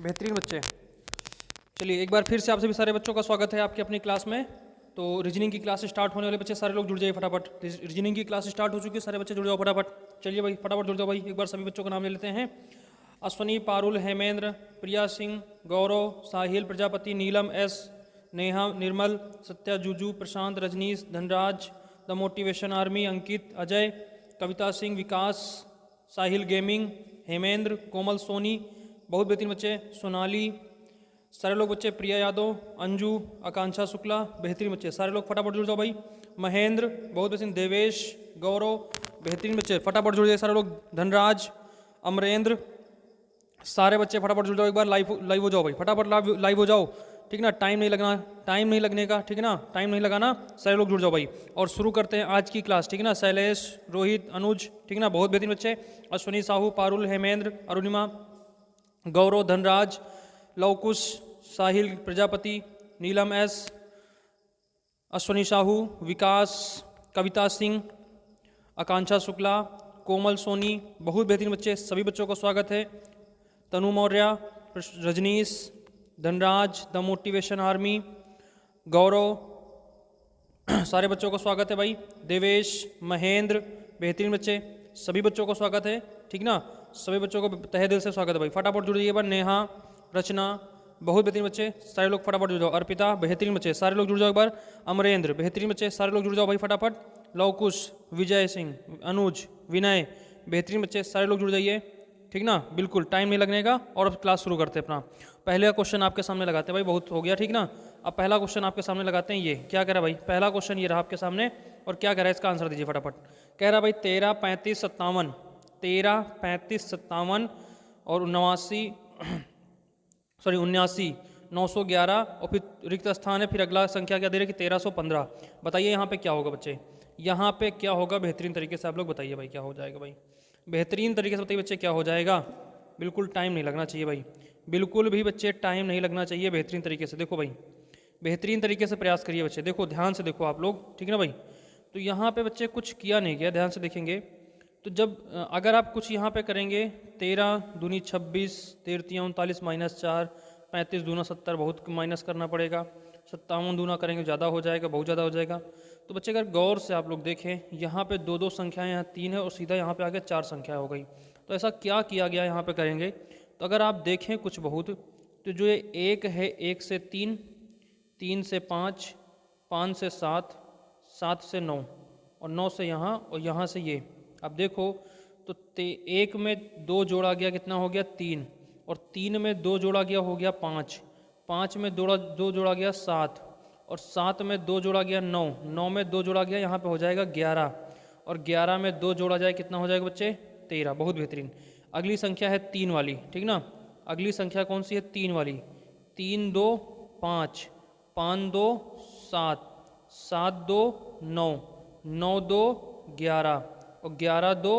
बेहतरीन बच्चे। चलिए एक बार फिर से आप सभी सारे बच्चों का स्वागत है आपकी अपनी क्लास में। तो रीजनिंग की क्लास स्टार्ट होने वाले बच्चे सारे लोग जुड़ जाइए फटाफट। रीजनिंग की क्लास स्टार्ट हो चुकी है, सारे बच्चे जुड़ जाओ फटाफट। चलिए भाई फटाफट जुड़ जाओ भाई। एक बार सभी बच्चों का नाम ले लेते हैं। Ashwani, Parul, Hemendra, Priya Singh, Gaurav, Sahil Prajapati, Neelam S, Neha, Nirmal, Satya, Juju, Prashant, Rajneesh, Dhanraj, the motivation army, Ankit, Ajay, Kavita Singh, Vikas, Sahil gaming, Hemendra, Komal Soni, बहुत बेहतरीन बच्चे, सोनाली, सारे लोग बच्चे, प्रिया यादव, अंजू, आकांक्षा शुक्ला, बेहतरीन बच्चे सारे लोग फटाफट जुड़ जाओ भाई। महेंद्र, बहुत बेहतरीन, देवेश, गौरव, बेहतरीन बच्चे फटाफट जुड़ जाइए सारे लोग। धनराज, अमरेंद्र, सारे बच्चे फटाफट जुड़ जाओ। एक बार लाइव हो जाओ भाई, फटाफट लाइव हो जाओ, ठीक ना। टाइम नहीं लगना, टाइम नहीं लगने का, ठीक है ना, टाइम नहीं लगाना। सारे लोग जुड़ जाओ भाई और शुरू करते हैं आज की क्लास, ठीक है ना। शैलेश, रोहित, अनुज, ठीक है ना, बहुत बेहतरीन बच्चे। अश्विनी, साहू, पारुल, हेमेंद्र, अरुणिमा, गौरव, धनराज, लवकुश, साहिल प्रजापति, नीलम एस, अश्विनी साहू, विकास, कविता सिंह, आकांक्षा शुक्ला, कोमल सोनी, बहुत बेहतरीन बच्चे, सभी बच्चों का स्वागत है। Tanu Maurya, Rajneesh, Dhanraj, the motivation army, Gaurav, सारे बच्चों का स्वागत है भाई। देवेश, महेंद्र, बेहतरीन बच्चे, सभी बच्चों का स्वागत है, ठीक ना। सभी बच्चों को तहे दिल से स्वागत है भाई। फटाफट जुड़ जाइए। बार नेहा, रचना, बहुत बेहतरीन बच्चे, सारे लोग फटाफट जुड़ जाओ। अर्पिता, बेहतरीन बच्चे, सारे लोग जुड़ जाओ एक बार। अमरेंद्र, बेहतरीन बच्चे, सारे लोग जुड़ जाओ भाई फटाफट। लवकुश, विजय सिंह, अनुज, विनय, बेहतरीन बच्चे, सारे लोग जुड़ जाइए, ठीक ना। बिल्कुल टाइम नहीं लगने का और अब क्लास शुरू करते हैं अपना। पहले का क्वेश्चन आपके सामने लगाते हैं भाई, बहुत हो गया, ठीक ना। अब पहला क्वेश्चन आपके सामने लगाते हैं। ये क्या कह रहा है भाई, पहला क्वेश्चन ये रहा आपके सामने और क्या कह रहा है, इसका आंसर दीजिए फटाफट। कह रहा है भाई 13, 35, 57, 13, 35, 57 और 89 सॉरी 79, 911 और फिर रिक्त स्थान है, फिर अगला संख्या क्या दे रहे कि 1315। बताइए यहाँ पे क्या होगा बच्चे, यहाँ पे क्या होगा, बेहतरीन तरीके से आप लोग बताइए भाई क्या हो जाएगा भाई, बेहतरीन तरीके से बताइए बच्चे क्या हो जाएगा। बिल्कुल टाइम नहीं लगना चाहिए भाई, बिल्कुल भी बच्चे टाइम नहीं लगना चाहिए, बेहतरीन तरीके से देखो भाई, बेहतरीन तरीके से प्रयास करिए बच्चे। देखो ध्यान से देखो आप लोग, ठीक है ना भाई। तो यहाँ पे बच्चे कुछ किया नहीं गया, ध्यान से देखेंगे तो जब अगर आप कुछ यहाँ पे करेंगे 13 दूनी 26, 13 39 -4, 35 दूना 70, बहुत माइनस करना पड़ेगा। 57 दूना करेंगे ज़्यादा हो जाएगा, बहुत ज़्यादा हो जाएगा। तो बच्चे अगर गौर से आप लोग देखें, यहाँ पे दो दो संख्याएं, यहाँ 3 है और सीधा यहाँ पे आगे 4 संख्या हो गई। तो ऐसा क्या किया गया यहाँ पे करेंगे, तो अगर आप देखें कुछ बहुत, तो जो ये 1 है, 1 से 3, 3 से 5, 5 से 7, 7 से 9 और 9 से यहाँ और यहाँ से ये। अब देखो तो 1 में 2 जोड़ा गया, कितना हो गया 3, और 3 में 2 जोड़ा गया हो गया 5, 5 में 2 जोड़ा गया 7, और 7 में 2 जोड़ा गया 9, 9 में 2 जोड़ा गया यहाँ पे हो जाएगा 11, और 11 में 2 जोड़ा जाए कितना हो जाएगा बच्चे 13। बहुत बेहतरीन। अगली संख्या है 3 वाली, ठीक ना। अगली संख्या कौन सी है, 3 वाली। 3 2 5, 5 2 7, 7 2 9, 9 2 11 और 11 2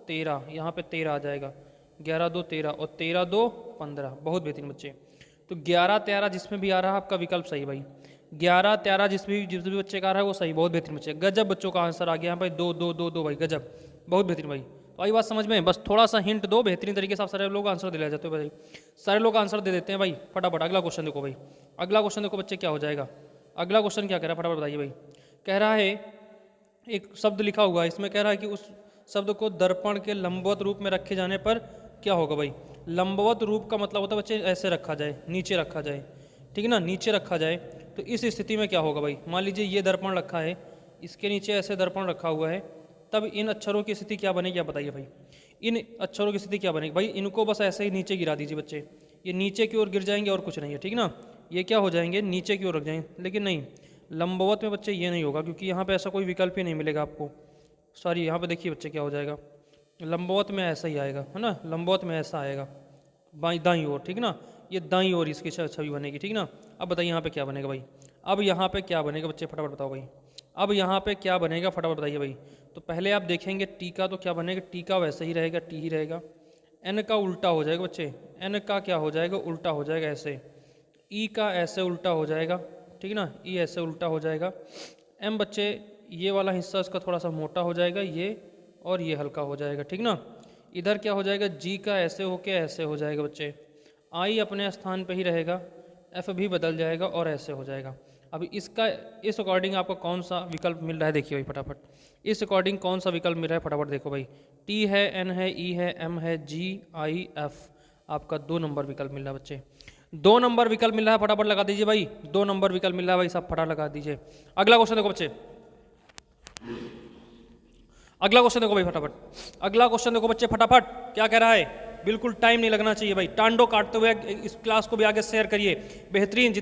13, यहाँ पे 13 आ जाएगा। 11 2 13 और 13 2 15। बहुत बेहतरीन बच्चे। तो 11 13 जिसमें भी आ रहा है आपका विकल्प सही भाई, 11 13 जिस भी बच्चे का आ रहा है वो सही। बहुत बेहतरीन बच्चे, गजब बच्चों का आंसर आ गया यहाँ भाई, 2 2 2 2 भाई, गजब, बहुत बेहतरीन भाई। तो आई बात समझ में, बस थोड़ा सा हिंट दो, बेहतरीन तरीके से आप सारे लोग आंसर दिला जाते हो भाई, सारे लोग आंसर दे देते हैं भाई फटाफट। अगला क्वेश्चन देखो भाई, अगला क्वेश्चन देखो बच्चे क्या हो जाएगा। अगला क्वेश्चन क्या कह रहा है फटाफट बताइए भाई। कह रहा है एक शब्द लिखा हुआ है, इसमें कह रहा है कि उस शब्द को दर्पण के लंबवत रूप में रखे जाने पर क्या होगा भाई। लंबवत रूप का मतलब होता है बच्चे ऐसे रखा जाए, नीचे रखा जाए, ठीक है ना, नीचे रखा जाए। तो इस स्थिति में क्या होगा भाई, मान लीजिए ये दर्पण रखा है, इसके नीचे ऐसे दर्पण रखा हुआ है, तब इन अक्षरों की स्थिति क्या बनेगी आप बताइए भाई। इन अक्षरों की स्थिति क्या बनेगी भाई, इनको बस ऐसे ही नीचे गिरा दीजिए बच्चे, ये नीचे की ओर गिर जाएंगे और कुछ नहीं है, ठीक ना। ये क्या हो जाएंगे, नीचे की ओर रख जाएंगे, लेकिन नहीं, लंबवत में बच्चे ये नहीं होगा, क्योंकि यहाँ पे ऐसा कोई विकल्प ही नहीं मिलेगा आपको। सॉरी, यहाँ पे देखिए बच्चे क्या हो जाएगा, लंबवत में ऐसा ही आएगा, है ना, लंबवत में ऐसा आएगा बाई दाईं ओर, ठीक ना, ये दाईं ओर इसकी छवि बनेगी, ठीक ना। अब बताइए यहाँ पे क्या बनेगा भाई, अब यहाँ पे क्या बनेगा बच्चे फटाफट बताओ भाई, अब यहाँ पे क्या बनेगा फटाफट बताइए भाई। तो पहले आप देखेंगे टी का, तो क्या बनेगा, टी का वैसे ही रहेगा, टी ही रहेगा। एन का उल्टा हो जाएगा बच्चे, एन का क्या हो जाएगा, उल्टा हो जाएगा ऐसे। ई का ऐसे उल्टा हो जाएगा, ठीक ना, ई ऐसे उल्टा हो जाएगा। एम बच्चे ये वाला हिस्सा इसका थोड़ा सा मोटा हो जाएगा, ये और ये हल्का हो जाएगा, ठीक ना। इधर क्या हो जाएगा, जी का ऐसे होके ऐसे हो जाएगा बच्चे। आई अपने स्थान पे ही रहेगा, एफ भी बदल जाएगा और ऐसे हो जाएगा। अभी इसका इस अकॉर्डिंग आपको कौन सा विकल्प मिल रहा है देखिए भाई फटाफट, इस अकॉर्डिंग कौन सा विकल्प मिल रहा है फटाफट देखो भाई। टी है, एन है, ई है, एम है, जी, आई, एफ, आपका 2 नंबर विकल्प मिल रहा है बच्चे। 2 नंबर विकल्प मिल रहा है, फटाफट लगा दीजिए भाई। 2 नंबर विकल्प मिल रहा है भाई साहब, फटाफट लगा दीजिए। अगला क्वेश्चन देखो बच्चे, अगला क्वेश्चन देखो भाई फटाफट, अगला क्वेश्चन देखो बच्चे फटाफट। क्या कह रहा है, बिल्कुल टाइम नहीं लगना चाहिए भाई, टांडो काटते हुए इस क्लास को भी आगे शेयर करिए। बेहतरीन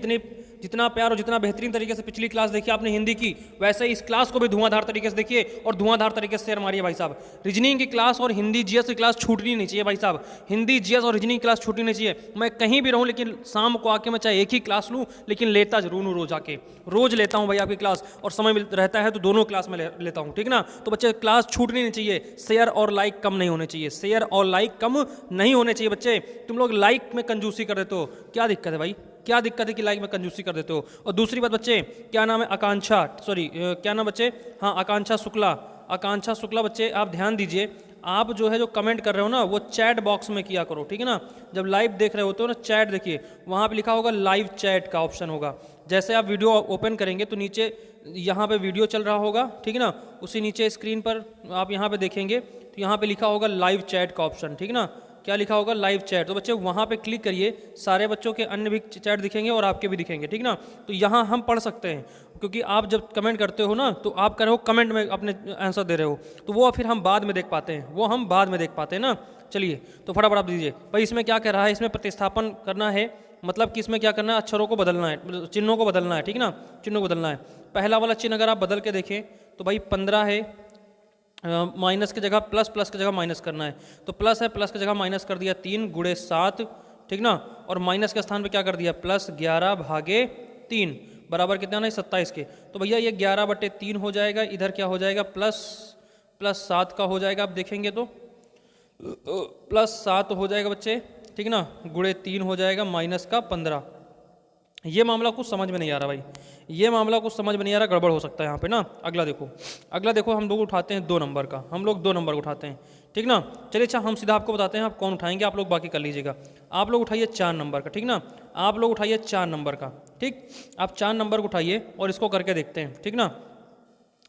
जितना प्यार और जितना बेहतरीन तरीके से पिछली क्लास देखी आपने हिंदी की, वैसे इस क्लास को भी धुआंधार तरीके से देखिए और धुआंधार तरीके से शेयर मारिए भाई साहब। रीजनिंग की क्लास और हिंदी जीएस की क्लास छूटनी नहीं चाहिए भाई साहब। हिंदी जीएस और रीजनिंग की क्लास छूटनी नहीं चाहिए। मैं कहीं भी रहूं लेकिन शाम को आके मैं चाहे एक ही क्लास लूं, लेकिन लेता जरूर हूं रोज आके, रोज लेता हूं भाई आपकी क्लास, और समय रहता है तो दोनों क्लास में लेता हूं, ठीक ना। तो बच्चे क्लास छूटनी नहीं चाहिए, शेयर और लाइक कम नहीं होने चाहिए, शेयर और लाइक कम नहीं होने चाहिए बच्चे। तुम लोग लाइक में कंजूसी कर देते हो, क्या दिक्कत है भाई, क्या दिक्कत है कि लाइक में कंजूसी कर देते हो। और दूसरी बात बच्चे, क्या नाम है, आकांक्षा, सॉरी क्या नाम बच्चे, हाँ आकांक्षा शुक्ला, आकांक्षा शुक्ला बच्चे आप ध्यान दीजिए। आप जो है जो कमेंट कर रहे हो ना वो चैट बॉक्स में किया करो, ठीक है ना। जब लाइव देख रहे होते हो ना, चैट देखिए, वहाँ पे लिखा होगा लाइव चैट का ऑप्शन होगा। जैसे आप वीडियो ओपन करेंगे तो नीचे यहाँ पे वीडियो चल रहा होगा, ठीक है ना, उसी नीचे स्क्रीन पर आप यहाँ पे देखेंगे तो यहाँ पे लिखा होगा लाइव चैट का ऑप्शन, ठीक है ना। क्या लिखा होगा, लाइव चैट। तो बच्चे वहाँ पे क्लिक करिए, सारे बच्चों के अन्य भी चैट दिखेंगे और आपके भी दिखेंगे, ठीक ना। तो यहाँ हम पढ़ सकते हैं, क्योंकि आप जब कमेंट करते हो ना तो आप कर रहे हो कमेंट में अपने आंसर दे रहे हो, तो वो फिर हम बाद में देख पाते हैं, वो हम बाद में देख पाते हैं ना। चलिए तो फटाफट आप दीजिए भाई। इसमें क्या कह रहा है, इसमें प्रतिस्थापन करना है, मतलब कि इसमें क्या करना है, अक्षरों को बदलना है, चिन्हों को बदलना है, ठीक ना, चिन्हों को बदलना है। पहला वाला चिन्ह अगर आप बदल के देखें तो भाई 15 है, माइनस की जगह प्लस, प्लस की जगह माइनस करना है, तो प्लस है, प्लस की जगह माइनस कर दिया 3 गुणे 7, ठीक ना, और माइनस के स्थान पे क्या कर दिया प्लस 11 भागे 3 बराबर कितना ना 27 के। तो भैया ये 11/3 हो जाएगा, इधर क्या हो जाएगा प्लस 7 का हो जाएगा, आप देखेंगे तो प्लस 7 हो जाएगा बच्चे, ठीक ना, गुणे 3 हो जाएगा माइनस का 15। ये मामला कुछ समझ में नहीं आ रहा भाई, ये मामला कुछ समझ में नहीं आ रहा, गड़बड़ हो सकता है यहाँ पे ना। अगला देखो, अगला देखो, हम लोग उठाते हैं 2 नंबर का, हम लोग 2 नंबर उठाते हैं, ठीक ना। चलिए अच्छा, हम सीधा आपको बताते हैं आप कौन उठाएंगे, आप लोग बाकी कर लीजिएगा। आप लोग उठाइए 4 नंबर का, ठीक ना, आप लोग उठाइए 4 नंबर का, ठीक। आप 4 नंबर को उठाइए और इसको करके देखते हैं, ठीक ना।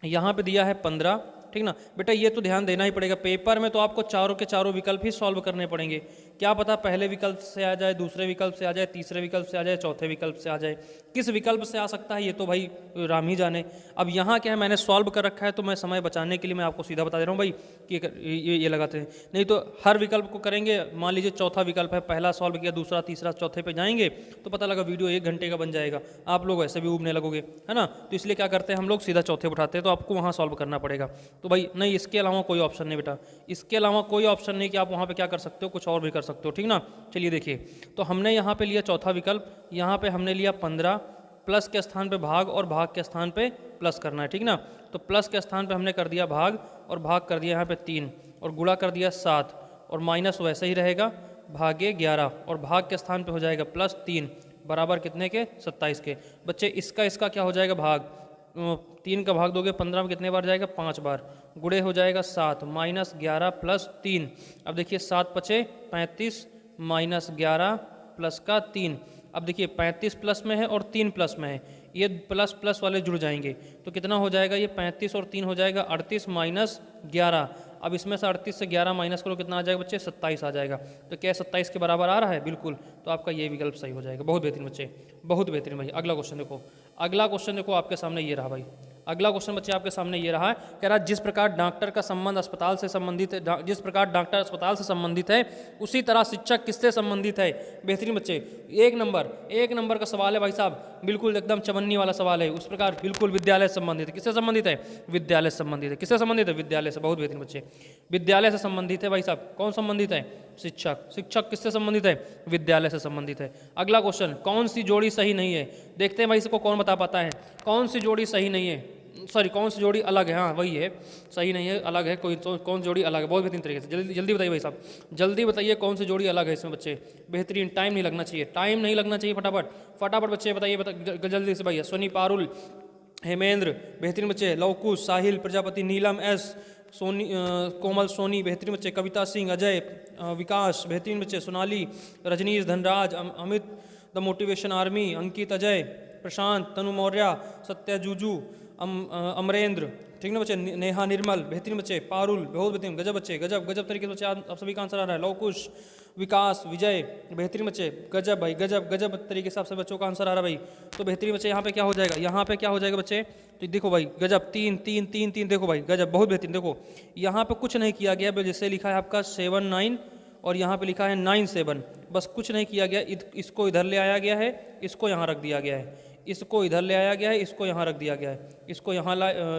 यहाँ पे दिया है 15, ठीक ना। बेटा ये तो ध्यान देना ही पड़ेगा, पेपर में तो आपको चारों के चारों विकल्प ही सॉल्व करने पड़ेंगे। क्या पता पहले विकल्प से आ जाए, दूसरे विकल्प से आ जाए, तीसरे विकल्प से आ जाए, चौथे विकल्प से आ जाए, किस विकल्प से आ सकता है ये तो भाई राम ही जाने। अब यहाँ क्या है, मैंने सॉल्व कर रखा है तो मैं समय बचाने के लिए मैं आपको सीधा बता दे रहा हूँ भाई कि ये लगाते हैं, नहीं तो हर विकल्प को करेंगे। मान लीजिए चौथा विकल्प है, पहला सॉल्व किया, दूसरा तीसरा चौथे पे जाएंगे तो पता लगा वीडियो 1 घंटे का बन जाएगा, आप लोग ऐसे भी उबने लगोगे, है ना। तो इसलिए क्या करते हैं हम लोग, सीधा चौथे उठाते हैं, तो आपको वहाँ सॉल्व करना पड़ेगा। तो भाई नहीं, इसके अलावा कोई ऑप्शन नहीं बेटा, इसके अलावा कोई ऑप्शन नहीं कि आप वहाँ पे क्या कर सकते हो, कुछ और भी कर सकते हो, ठीक ना। चलिए देखिए, तो हमने यहाँ पे लिया चौथा विकल्प, यहाँ पे हमने लिया 15, प्लस के स्थान पे भाग और भाग के स्थान पे प्लस करना है, ठीक ना। तो प्लस के स्थान पे हमने कर दिया भाग और भाग कर दिया यहाँ पे 3 और गुणा कर दिया 7 और माइनस वैसे ही रहेगा भागे 11 और भाग के स्थान पे हो जाएगा प्लस 3 बराबर कितने के 27 के। बच्चे इसका क्या हो जाएगा भाग, 3 का भाग दोगे 15 में कितने बार जाएगा 5 बार, गुणे हो जाएगा 7 माइनस 11 प्लस 3। अब देखिए 7 पचे 35 माइनस 11 प्लस का 3। अब देखिए 35 प्लस में है और 3 प्लस में है, ये प्लस प्लस वाले जुड़ जाएंगे तो कितना हो जाएगा, ये 35 और 3 हो जाएगा 38 माइनस 11। अब इसमें से 38 से 11 माइनस करो, कितना आ जाएगा बच्चे 27 आ जाएगा। तो क्या 27 के बराबर आ रहा है, बिल्कुल, तो आपका ये विकल्प सही हो जाएगा। बहुत बेहतरीन बच्चे, बहुत बेहतरीन भाई। अगला क्वेश्चन देखो, अगला क्वेश्चन देखो आपके सामने ये रहा भाई, अगला क्वेश्चन बच्चे आपके सामने ये रहा है, कह रहा जिस प्रकार डॉक्टर का संबंध अस्पताल से संबंधित है, जिस प्रकार डॉक्टर अस्पताल से संबंधित है उसी तरह शिक्षक किससे संबंधित है। बेहतरीन बच्चे, एक नंबर का सवाल है भाई साहब, बिल्कुल एकदम चवन्नी वाला सवाल है। उस प्रकार बिल्कुल विद्यालय से संबंधित है, किससे संबंधित है, विद्यालय से संबंधित है, किससे संबंधित है, विद्यालय से। बहुत बेहतरीन बच्चे, विद्यालय से संबंधित है भाई साहब। कौन संबंधित है, शिक्षक। शिक्षक किससे संबंधित है, विद्यालय से संबंधित है। अगला क्वेश्चन, कौन सी जोड़ी सही नहीं है, देखते हैं भाई इसको कौन बता पाता है। कौन सी जोड़ी सही नहीं है, सॉरी कौन सी जोड़ी अलग है, हाँ वही है, सही नहीं है अलग है, कोई तो कौन सी जोड़ी अलग है। बहुत बेहतरीन तरीके से जल्दी जल्दी बताइए भाई साहब, जल्दी बताइए कौन सी जोड़ी अलग है इसमें बच्चे। बेहतरीन, टाइम नहीं लगना चाहिए, टाइम नहीं लगना चाहिए, फटाफट फटाफट बच्चे बताइए, जल्दी से भैया। सोनी पारुल हेमेंद्र बेहतरीन बच्चे, लवकुश, साहिल प्रजापति, नीलम एस, सोनी कोमल सोनी बेहतरीन बच्चे, कविता सिंह, अजय, विकास बेहतरीन बच्चे, Sonali, Rajneesh, Dhanraj, Amit the motivation army, Ankit, Ajay, Prashant, Tanu Maurya, Satya Juju, Amarendra, ठीक ना बच्चे, नेहा निर्मल बेहतरीन बच्चे, पारुल बहुत बेहतरीन, गजब बच्चे, गजब गजब तरीके से बच्चे आप सभी का आंसर आ रहा है। लवकुश, विकास, विजय बेहतरीन बच्चे, गजब भाई गजब गजब तरीके से आप सब बच्चों का आंसर आ रहा है भाई। तो बेहतरीन बच्चे यहाँ पे क्या हो जाएगा, यहाँ पे क्या हो जाएगा बच्चे, तो देखो भाई गजब, 3 3 3 3, देखो भाई गजब बहुत बेहतरीन। देखो यहाँ पे कुछ नहीं किया गया, जैसे लिखा है आपका 7 9 और यहाँ पे लिखा है 9 7, बस कुछ नहीं किया गया, इसको इधर ले आया गया है, इसको यहाँ रख दिया गया है, इसको इधर ले आया गया है, इसको यहाँ रख दिया गया है, इसको यहाँ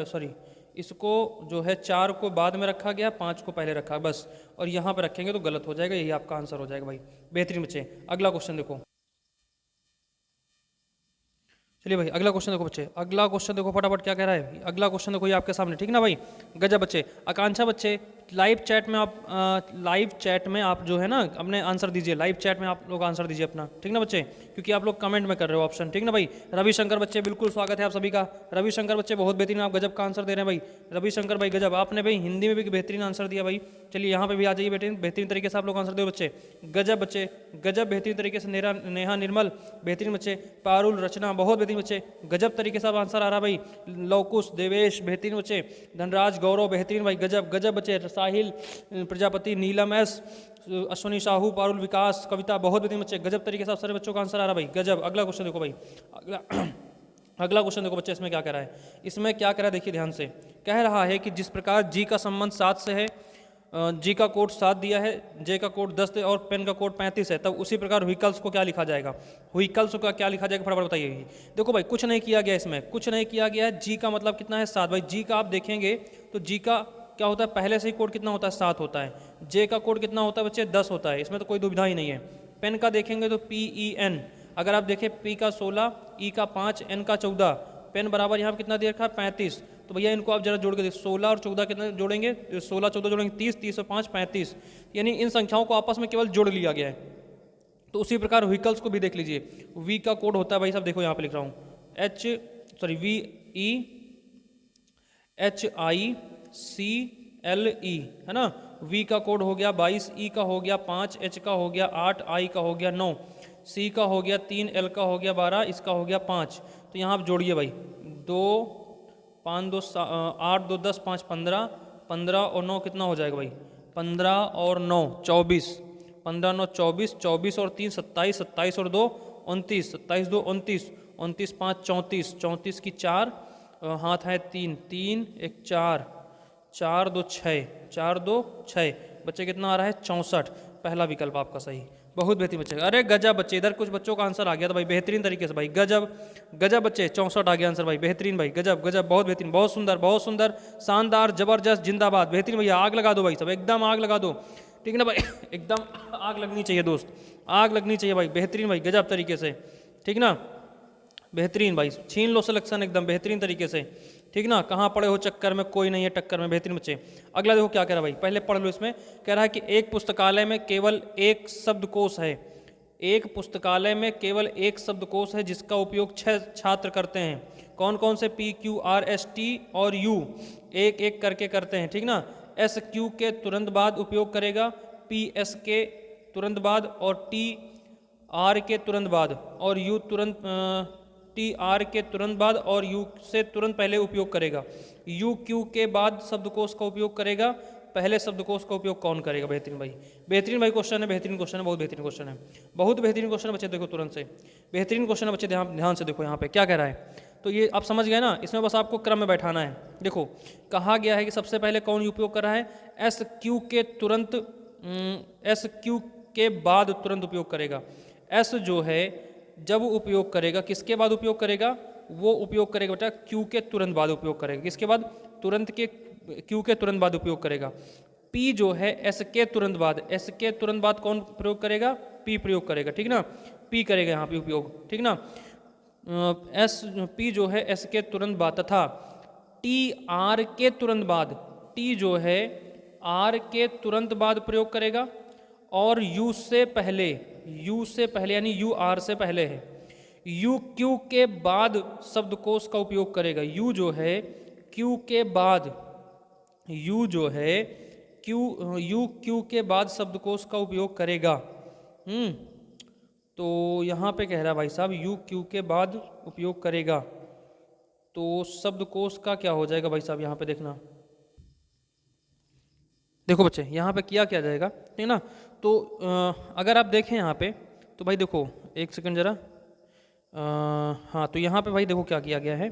सॉरी इसको जो है 4 को बाद में रखा गया, 5 को पहले रखा बस, और यहाँ पे रखेंगे तो गलत हो जाएगा, यही आपका आंसर हो जाएगा भाई। बेहतरीन बच्चे, अगला क्वेश्चन देखो। चलिए भाई अगला क्वेश्चन देखो बच्चे, अगला क्वेश्चन देखो फटाफट क्या कह रहा है। अगला क्वेश्चन देखो ये आपके सामने, ठीक ना भाई, गजब बच्चे। आकांक्षा बच्चे लाइव चैट में आप जो है ना अपने आंसर दीजिए, लाइव चैट में आप लोग आंसर दीजिए अपना, ठीक ना बच्चे, क्योंकि आप लोग कमेंट में कर रहे हो ऑप्शन, ठीक ना भाई। रविशंकर बच्चे बिल्कुल स्वागत है आप सभी का, रविशंकर बच्चे बहुत बेहतरीन, आप गजब का आंसर दे रहे हैं भाई। रविशंकर भाई गजब, आपने भाई हिंदी में भी बेहतरीन आंसर दिया भाई। चलिए यहाँ पे भी आ जाइए बेहतरीन तरीके से आप लोग आंसर दो बच्चे, गजब बच्चे गजब बेहतरीन तरीके से। नेहा निर्मल बेहतरीन बच्चे, पारुल, रचना बहुत बेहतरीन बच्चे, गजब तरीके से आंसर आ रहा भाई। लवकुश, देवेश बेहतरीन बच्चे, धनराज, गौरव बेहतरीन भाई, गजब गजब बच्चे। साहिल प्रजापति, नीलम एस, अश्विनी साहू, पारुल, विकास, कविता बहुत बेहतरीन बच्चे, गजब तरीके से सारे बच्चों का आंसर आ रहा भाई, गजब। अगला क्वेश्चन देखो भाई, अगला क्वेश्चन देखो बच्चे, इसमें क्या कह रहा है, इसमें क्या कह रहा है देखिए ध्यान से। कह रहा है कि जिस प्रकार जी का संबंध 7 से है, जी का कोड 7 दिया है, जे का कोड 10 और पेन का कोड 35 है, तब उसी प्रकार व्हीकल्स को क्या लिखा जाएगा, व्हीकल्स को क्या लिखा जाएगा फटाफट बताइए। देखो भाई कुछ नहीं किया गया, इसमें कुछ नहीं किया गया है। जी का मतलब कितना है 7 भाई, जी का आप देखेंगे तो जी का क्या होता है, पहले से ही कोड कितना होता है 7 होता है। जे का कोड कितना होता है बच्चे 10 होता है, इसमें तो कोई दुविधा ही नहीं है। पेन का देखेंगे तो PEN, अगर आप देखें P का 16, E का 5, N का 14, पेन बराबर यहाँ पर कितना दे रखा है 35, तो भैया इनको आप जरा जोड़ के देखिए, 16 और 14 कितना जोड़ेंगे, 16 14 जोड़ेंगे 30, 30 और 5 35, यानी इन संख्याओं को आपस में केवल जोड़ लिया गया है। तो उसी प्रकार व्हीकल्स को भी देख लीजिए, वी का कोड होता है भाई साहब, देखो यहाँ पे लिख रहा हूँ VEHICLE है ना, वी का कोड हो गया 22, ई का हो गया 5, एच का हो गया 8, आई का हो गया 9, सी का हो गया 3, एल का हो गया 12, इसका हो गया 5। तो यहाँ आप जोड़िए भाई, 2 5 2 8 2 10 5 15, 15 और 9 कितना हो जाएगा भाई, 15 और 9 24, 15 9 24, 24 और 3 27, 27 और 2 29, 27 2 29, 29 5 34, 34 की 4 हाथ है 3, 3 1 4, 4 2 6, 4 2 6, बच्चे कितना आ रहा है 64, पहला विकल्प आपका सही, बहुत बेहतरीन बच्चे। अरे गजब बच्चे, इधर कुछ बच्चों का आंसर आ गया था भाई बेहतरीन तरीके से भाई, गजब गजब बच्चे, 64 आ गया आंसर भाई, बेहतरीन भाई, गजब गजब बहुत बेहतरीन, बहुत सुंदर शानदार जबरदस्त जिंदाबाद, बेहतरीन भैया, आग लगा दो भाई सब, एकदम आग लगा दो, ठीक ना भाई एकदम आग लगनी चाहिए दोस्त, आग लगनी चाहिए भाई, बेहतरीन भाई गजब तरीके से, ठीक ना, बेहतरीन भाई, छीन लो सिलेक्शन एकदम बेहतरीन तरीके से, ठीक ना, कहाँ पड़े हो चक्कर में, कोई नहीं है टक्कर में, बेहतरीन बच्चे। अगला देखो क्या कह रहा है भाई, पहले पढ़ लो, इसमें कह रहा है कि एक पुस्तकालय में केवल एक शब्दकोश है, एक पुस्तकालय में केवल एक शब्दकोश है जिसका उपयोग 6 छात्र करते हैं, कौन कौन से, PQRST और U, एक एक करके करते हैं, ठीक ना। SQ के तुरंत बाद उपयोग करेगा, PS के तुरंत बाद और TR के तुरंत बाद और U TR के तुरंत बाद और U से तुरंत पहले उपयोग करेगा, UQ के बाद शब्दकोश का उपयोग करेगा, पहले शब्दकोश का उपयोग कौन करेगा। बेहतरीन भाई क्वेश्चन है, बेहतरीन क्वेश्चन है, बहुत बेहतरीन क्वेश्चन है, बहुत बेहतरीन क्वेश्चन है बच्चे, देखो तुरंत से बेहतरीन क्वेश्चन है बच्चे, ध्यान से देखो यहाँ पे क्या कह रहा है, तो ये आप समझ गए ना, इसमें बस आपको क्रम में बैठाना है। देखो कहा गया है कि सबसे पहले कौन उपयोग कर रहा है, SQ के बाद तुरंत उपयोग करेगा। S जो है जब उपयोग करेगा, किसके बाद उपयोग करेगा, वो उपयोग करेगा बेटा Q के तुरंत बाद उपयोग करेगा, किसके बाद, Q के तुरंत बाद उपयोग करेगा। P जो है S के तुरंत बाद कौन प्रयोग करेगा, P प्रयोग करेगा, ठीक ना, P करेगा यहाँ पे उपयोग, ठीक ना। P जो है S के तुरंत बाद, तथा TR के तुरंत बाद, T जो है R के तुरंत बाद प्रयोग करेगा, और U से पहले यानी U R से पहले है, यू क्यू के बाद शब्दकोश का उपयोग करेगा। यू जो है क्यू के बाद, यू जो है यू क्यू के बाद शब्दकोश का उपयोग करेगा। तो यहाँ पे कह रहा है भाई साहब यू क्यू के बाद उपयोग करेगा, तो शब्दकोश का क्या हो जाएगा भाई साहब, यहाँ पे देखना। देखो बच्चे यहाँ पे किया क्या जाएगा, ठीक ना। तो अगर आप देखें यहाँ पे तो भाई देखो एक सेकंड जरा, हाँ तो यहाँ पे भाई देखो क्या किया गया है।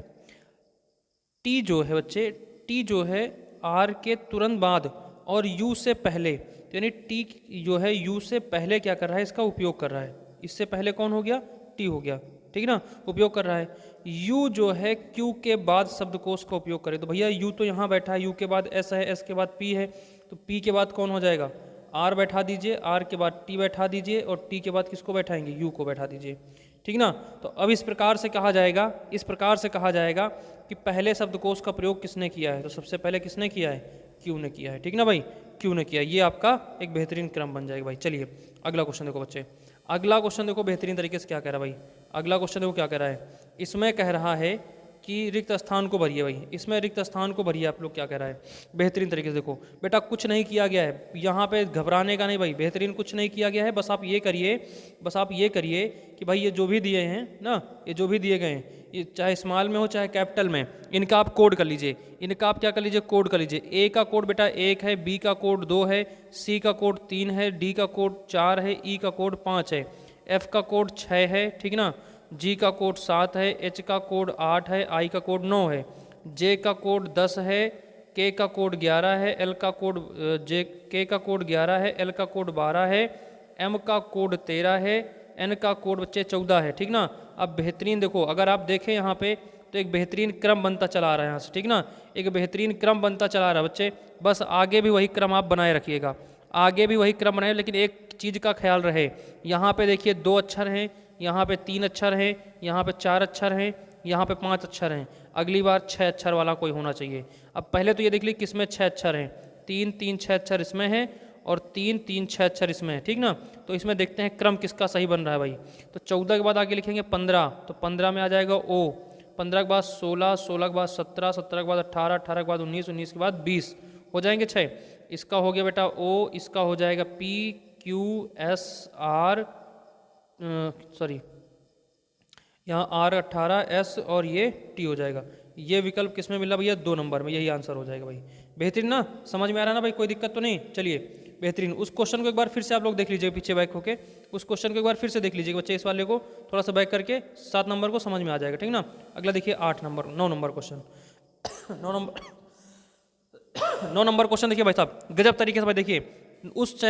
टी जो है बच्चे, टी जो है आर के तुरंत बाद और यू से पहले, तो यानी टी जो है यू से पहले क्या कर रहा है, इसका उपयोग कर रहा है। इससे पहले कौन हो गया, टी हो गया, ठीक ना, उपयोग कर रहा है। यू जो है क्यू के बाद शब्दकोश का उपयोग करे, तो भैया यू तो यहाँ बैठा है, यू के बाद एस है, एस के बाद पी है, तो पी के बाद कौन हो जाएगा, आर बैठा दीजिए, आर के बाद टी बैठा दीजिए, और टी के बाद किसको बैठाएंगे, यू को बैठा दीजिए, ठीक ना। तो अब इस प्रकार से कहा जाएगा, इस प्रकार से कहा जाएगा कि पहले शब्दकोश का प्रयोग किसने किया है, तो सबसे पहले किसने किया है, क्यू ने किया है, ठीक ना भाई, क्यू ने किया। ये आपका एक बेहतरीन क्रम बन जाएगा भाई। चलिए अगला क्वेश्चन देखो बच्चे, अगला क्वेश्चन देखो बेहतरीन तरीके से क्या कह रहा है भाई। अगला क्वेश्चन देखो क्या कह रहा है, इसमें कह रहा है कि रिक्त स्थान को भरिए भाई, इसमें रिक्त स्थान को भरिए। आप लोग क्या कह रहा है, बेहतरीन तरीके से देखो बेटा, कुछ नहीं किया गया है यहाँ पे, घबराने का नहीं भाई, बेहतरीन कुछ नहीं किया गया है। बस आप ये करिए, बस आप ये करिए कि भाई ये जो भी दिए हैं ना, ये जो भी दिए गए हैं, ये चाहे स्मॉल में हो चाहे कैपिटल में, इनका आप कोड कर लीजिए, इनका आप क्या कर लीजिए, कोड कर लीजिए। ए का कोड बेटा 1 है, बी का कोड 2 है, सी का कोड 3 है, डी का कोड 4 है, ई का कोड 5 है, एफ का कोड 6 है, ठीक ना, जी का कोड 7 है, एच का कोड 8 है, आई का कोड 9 है, जे का कोड 10 है, के का कोड 11 है, एल का कोड के का कोड 11 है, एल का कोड 12 है, एम का कोड 13 है, एन का कोड बच्चे 14 है, ठीक ना। अब बेहतरीन देखो, अगर आप देखें यहाँ पे तो एक बेहतरीन क्रम बनता चला आ रहा है यहाँ से, ठीक ना, एक बेहतरीन क्रम बनता चला आ रहा है बच्चे। बस आगे भी वही क्रम आप बनाए रखिएगा, आगे भी वही क्रम बनाए, लेकिन एक चीज़ का ख्याल रहे, यहाँ पे देखिए 2 अक्षर हैं, यहाँ पे 3 अक्षर हैं, यहाँ पे 4 अक्षर हैं, यहाँ पे 5 अक्षर हैं, अगली बार 6 अक्षर वाला कोई होना चाहिए। अब पहले तो ये देख लीजिए किसमें 6 अक्षर हैं, 3 3 6 अक्षर इसमें हैं और 3 3 6 अक्षर इसमें है, ठीक ना। तो इसमें देखते हैं क्रम किसका सही बन रहा है भाई। तो 14 के बाद आगे लिखेंगे 15, तो 15 में आ जाएगा ओ, 15 के बाद 16, 16 के बाद 17, 17 के बाद 18, 18 के बाद 19, 19 के बाद 20, हो जाएंगे 6। इसका हो गया बेटा ओ, इसका हो जाएगा P Q S R, sorry यहाँ आर 18 एस और ये टी हो जाएगा। ये विकल्प किस में मिला भैया, 2 नंबर में, यही आंसर हो जाएगा भाई। बेहतरीन ना, समझ में आ रहा है ना भाई, कोई दिक्कत तो नहीं। चलिए बेहतरीन, उस क्वेश्चन को एक बार फिर से आप लोग देख लीजिए, पीछे बैक होके उस क्वेश्चन को एक बार फिर से देख लीजिए बच्चे, इस वाले को थोड़ा सा बैक करके 7 नंबर को समझ में आ जाएगा, ठीक ना। अगला देखिए 9 नंबर क्वेश्चन 9 नंबर क्वेश्चन देखिए भाई साहब, गजब तरीके से भाई देखिए, उस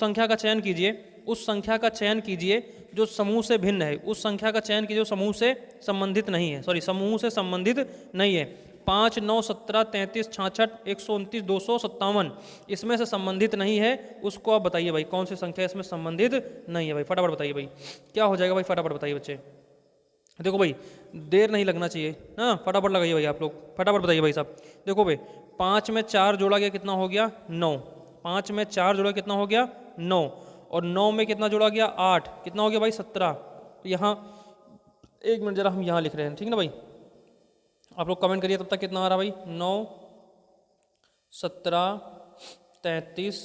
संख्या का चयन कीजिए, उस संख्या का चयन कीजिए जो समूह से भिन्न है, उस संख्या का चयन कीजिए जो समूह से संबंधित नहीं है, सॉरी समूह से संबंधित नहीं है। 5, 9, 17, 33, 66, 129, 257 इसमें से संबंधित नहीं है, उसको आप बताइए भाई, कौन सी संख्या इसमें संबंधित नहीं है भाई, फटाफट बताइए भाई, क्या हो जाएगा भाई, फटाफट बताइए बच्चे। देखो भाई देर नहीं लगना चाहिए, हाँ फटाफट लगाइए भाई, आप लोग फटाफट बताइए भाई साहब। देखो भाई 5 में 4 जोड़ा गया कितना हो गया, 9, 5 में 4 जोड़ा कितना हो गया, 9, और 9 में कितना जोड़ा गया, 8, कितना हो गया भाई, 17। तो यहाँ 1 मिनट जरा हम यहाँ लिख रहे हैं, ठीक ना भाई, आप लोग कमेंट करिए तब तक कितना आ रहा भाई, 9, 17, 33,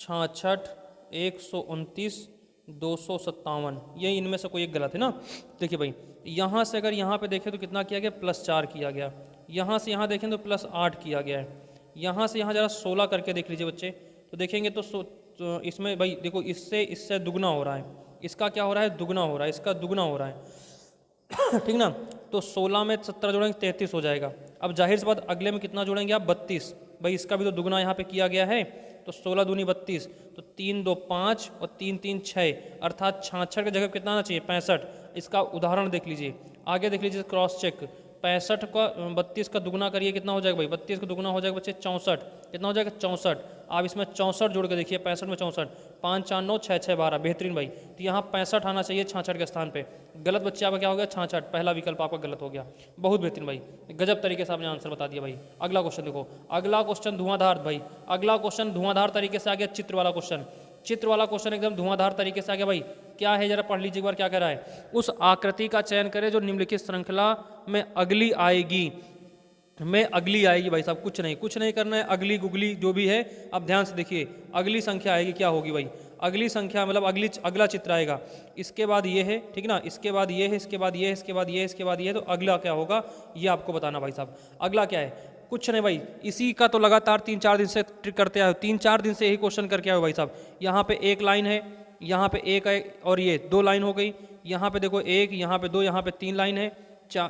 66, 129, 257, ये इनमें से कोई एक गलत है ना। देखिए भाई यहाँ से अगर यहाँ पे देखें तो कितना किया गया, +4 किया गया, यहाँ से यहाँ देखें तो +8 किया गया है, यहाँ से यहाँ जरा 16 करके देख लीजिए बच्चे, तो देखेंगे तो इसमें भाई देखो इससे दुगना हो रहा है, इसका क्या हो रहा है, दुगना हो रहा है, इसका दुगना हो रहा है ठीक ना। तो 16 में 17 जोड़ेंगे 33 हो जाएगा। अब जाहिर सी बात अगले में कितना जोड़ेंगे आप, 32, भाई इसका भी तो दुगना यहाँ पे किया गया है, तो 16 दूनी 32, तो 3 2 5 और 3 3 6, अर्थात 66 की जगह कितना आना चाहिए, 65। इसका उदाहरण देख लीजिए, आगे देख लीजिए क्रॉस चेक, 65 का 32 का दुगना करिए, कितना हो जाएगा भाई, 32 का दुगना हो जाएगा बच्चे 64, कितना हो जाएगा 64। आप इसमें 64 जोड़ के देखिए, 65 में 64, 5 4 9 6 6 12, बेहतरीन भाई। तो यहाँ 65 आना चाहिए 66 के स्थान पे, गलत बच्चे आपका क्या हो गया, 66, पहला विकल्प आपका गलत हो गया। बहुत बेहतरीन भाई, गजब तरीके से आपने आंसर बता दिया भाई। अगला क्वेश्चन देखो, अगला क्वेश्चन धुआंधार भाई, अगला क्वेश्चन धुआंधार तरीके से आ गया, चित्र वाला क्वेश्चन। चित्र वाला क्वेश्चन एकदम धुआंधार तरीके से आ गया भाई। क्या है जरा पढ़ लीजिए एक बार क्या कह रहा है। उस आकृति का चयन करें जो निम्नलिखित श्रृंखला में अगली आएगी। अगली आएगी भाई साहब, कुछ नहीं करना है, अगली गुगली जो भी है। अब ध्यान से देखिए, अगली संख्या आएगी, क्या होगी भाई, अगली संख्या मतलब अगला चित्र आएगा, इसके बाद ये है, ठीक ना, इसके बाद ये है, इसके बाद ये है, इसके बाद ये है, इसके बाद ये है, तो अगला क्या होगा ये आपको बताना भाई साहब। अगला क्या है, कुछ नहीं भाई, इसी का तो लगातार 3-4 दिन से ट्रिक करते आए हो, 3-4 दिन से यही क्वेश्चन करके आए हो भाई साहब। यहाँ पे एक लाइन है, यहाँ पे एक है और ये 2 लाइन हो गई। यहाँ पे देखो 1, यहाँ पे 2, यहाँ पे 3 लाइन है,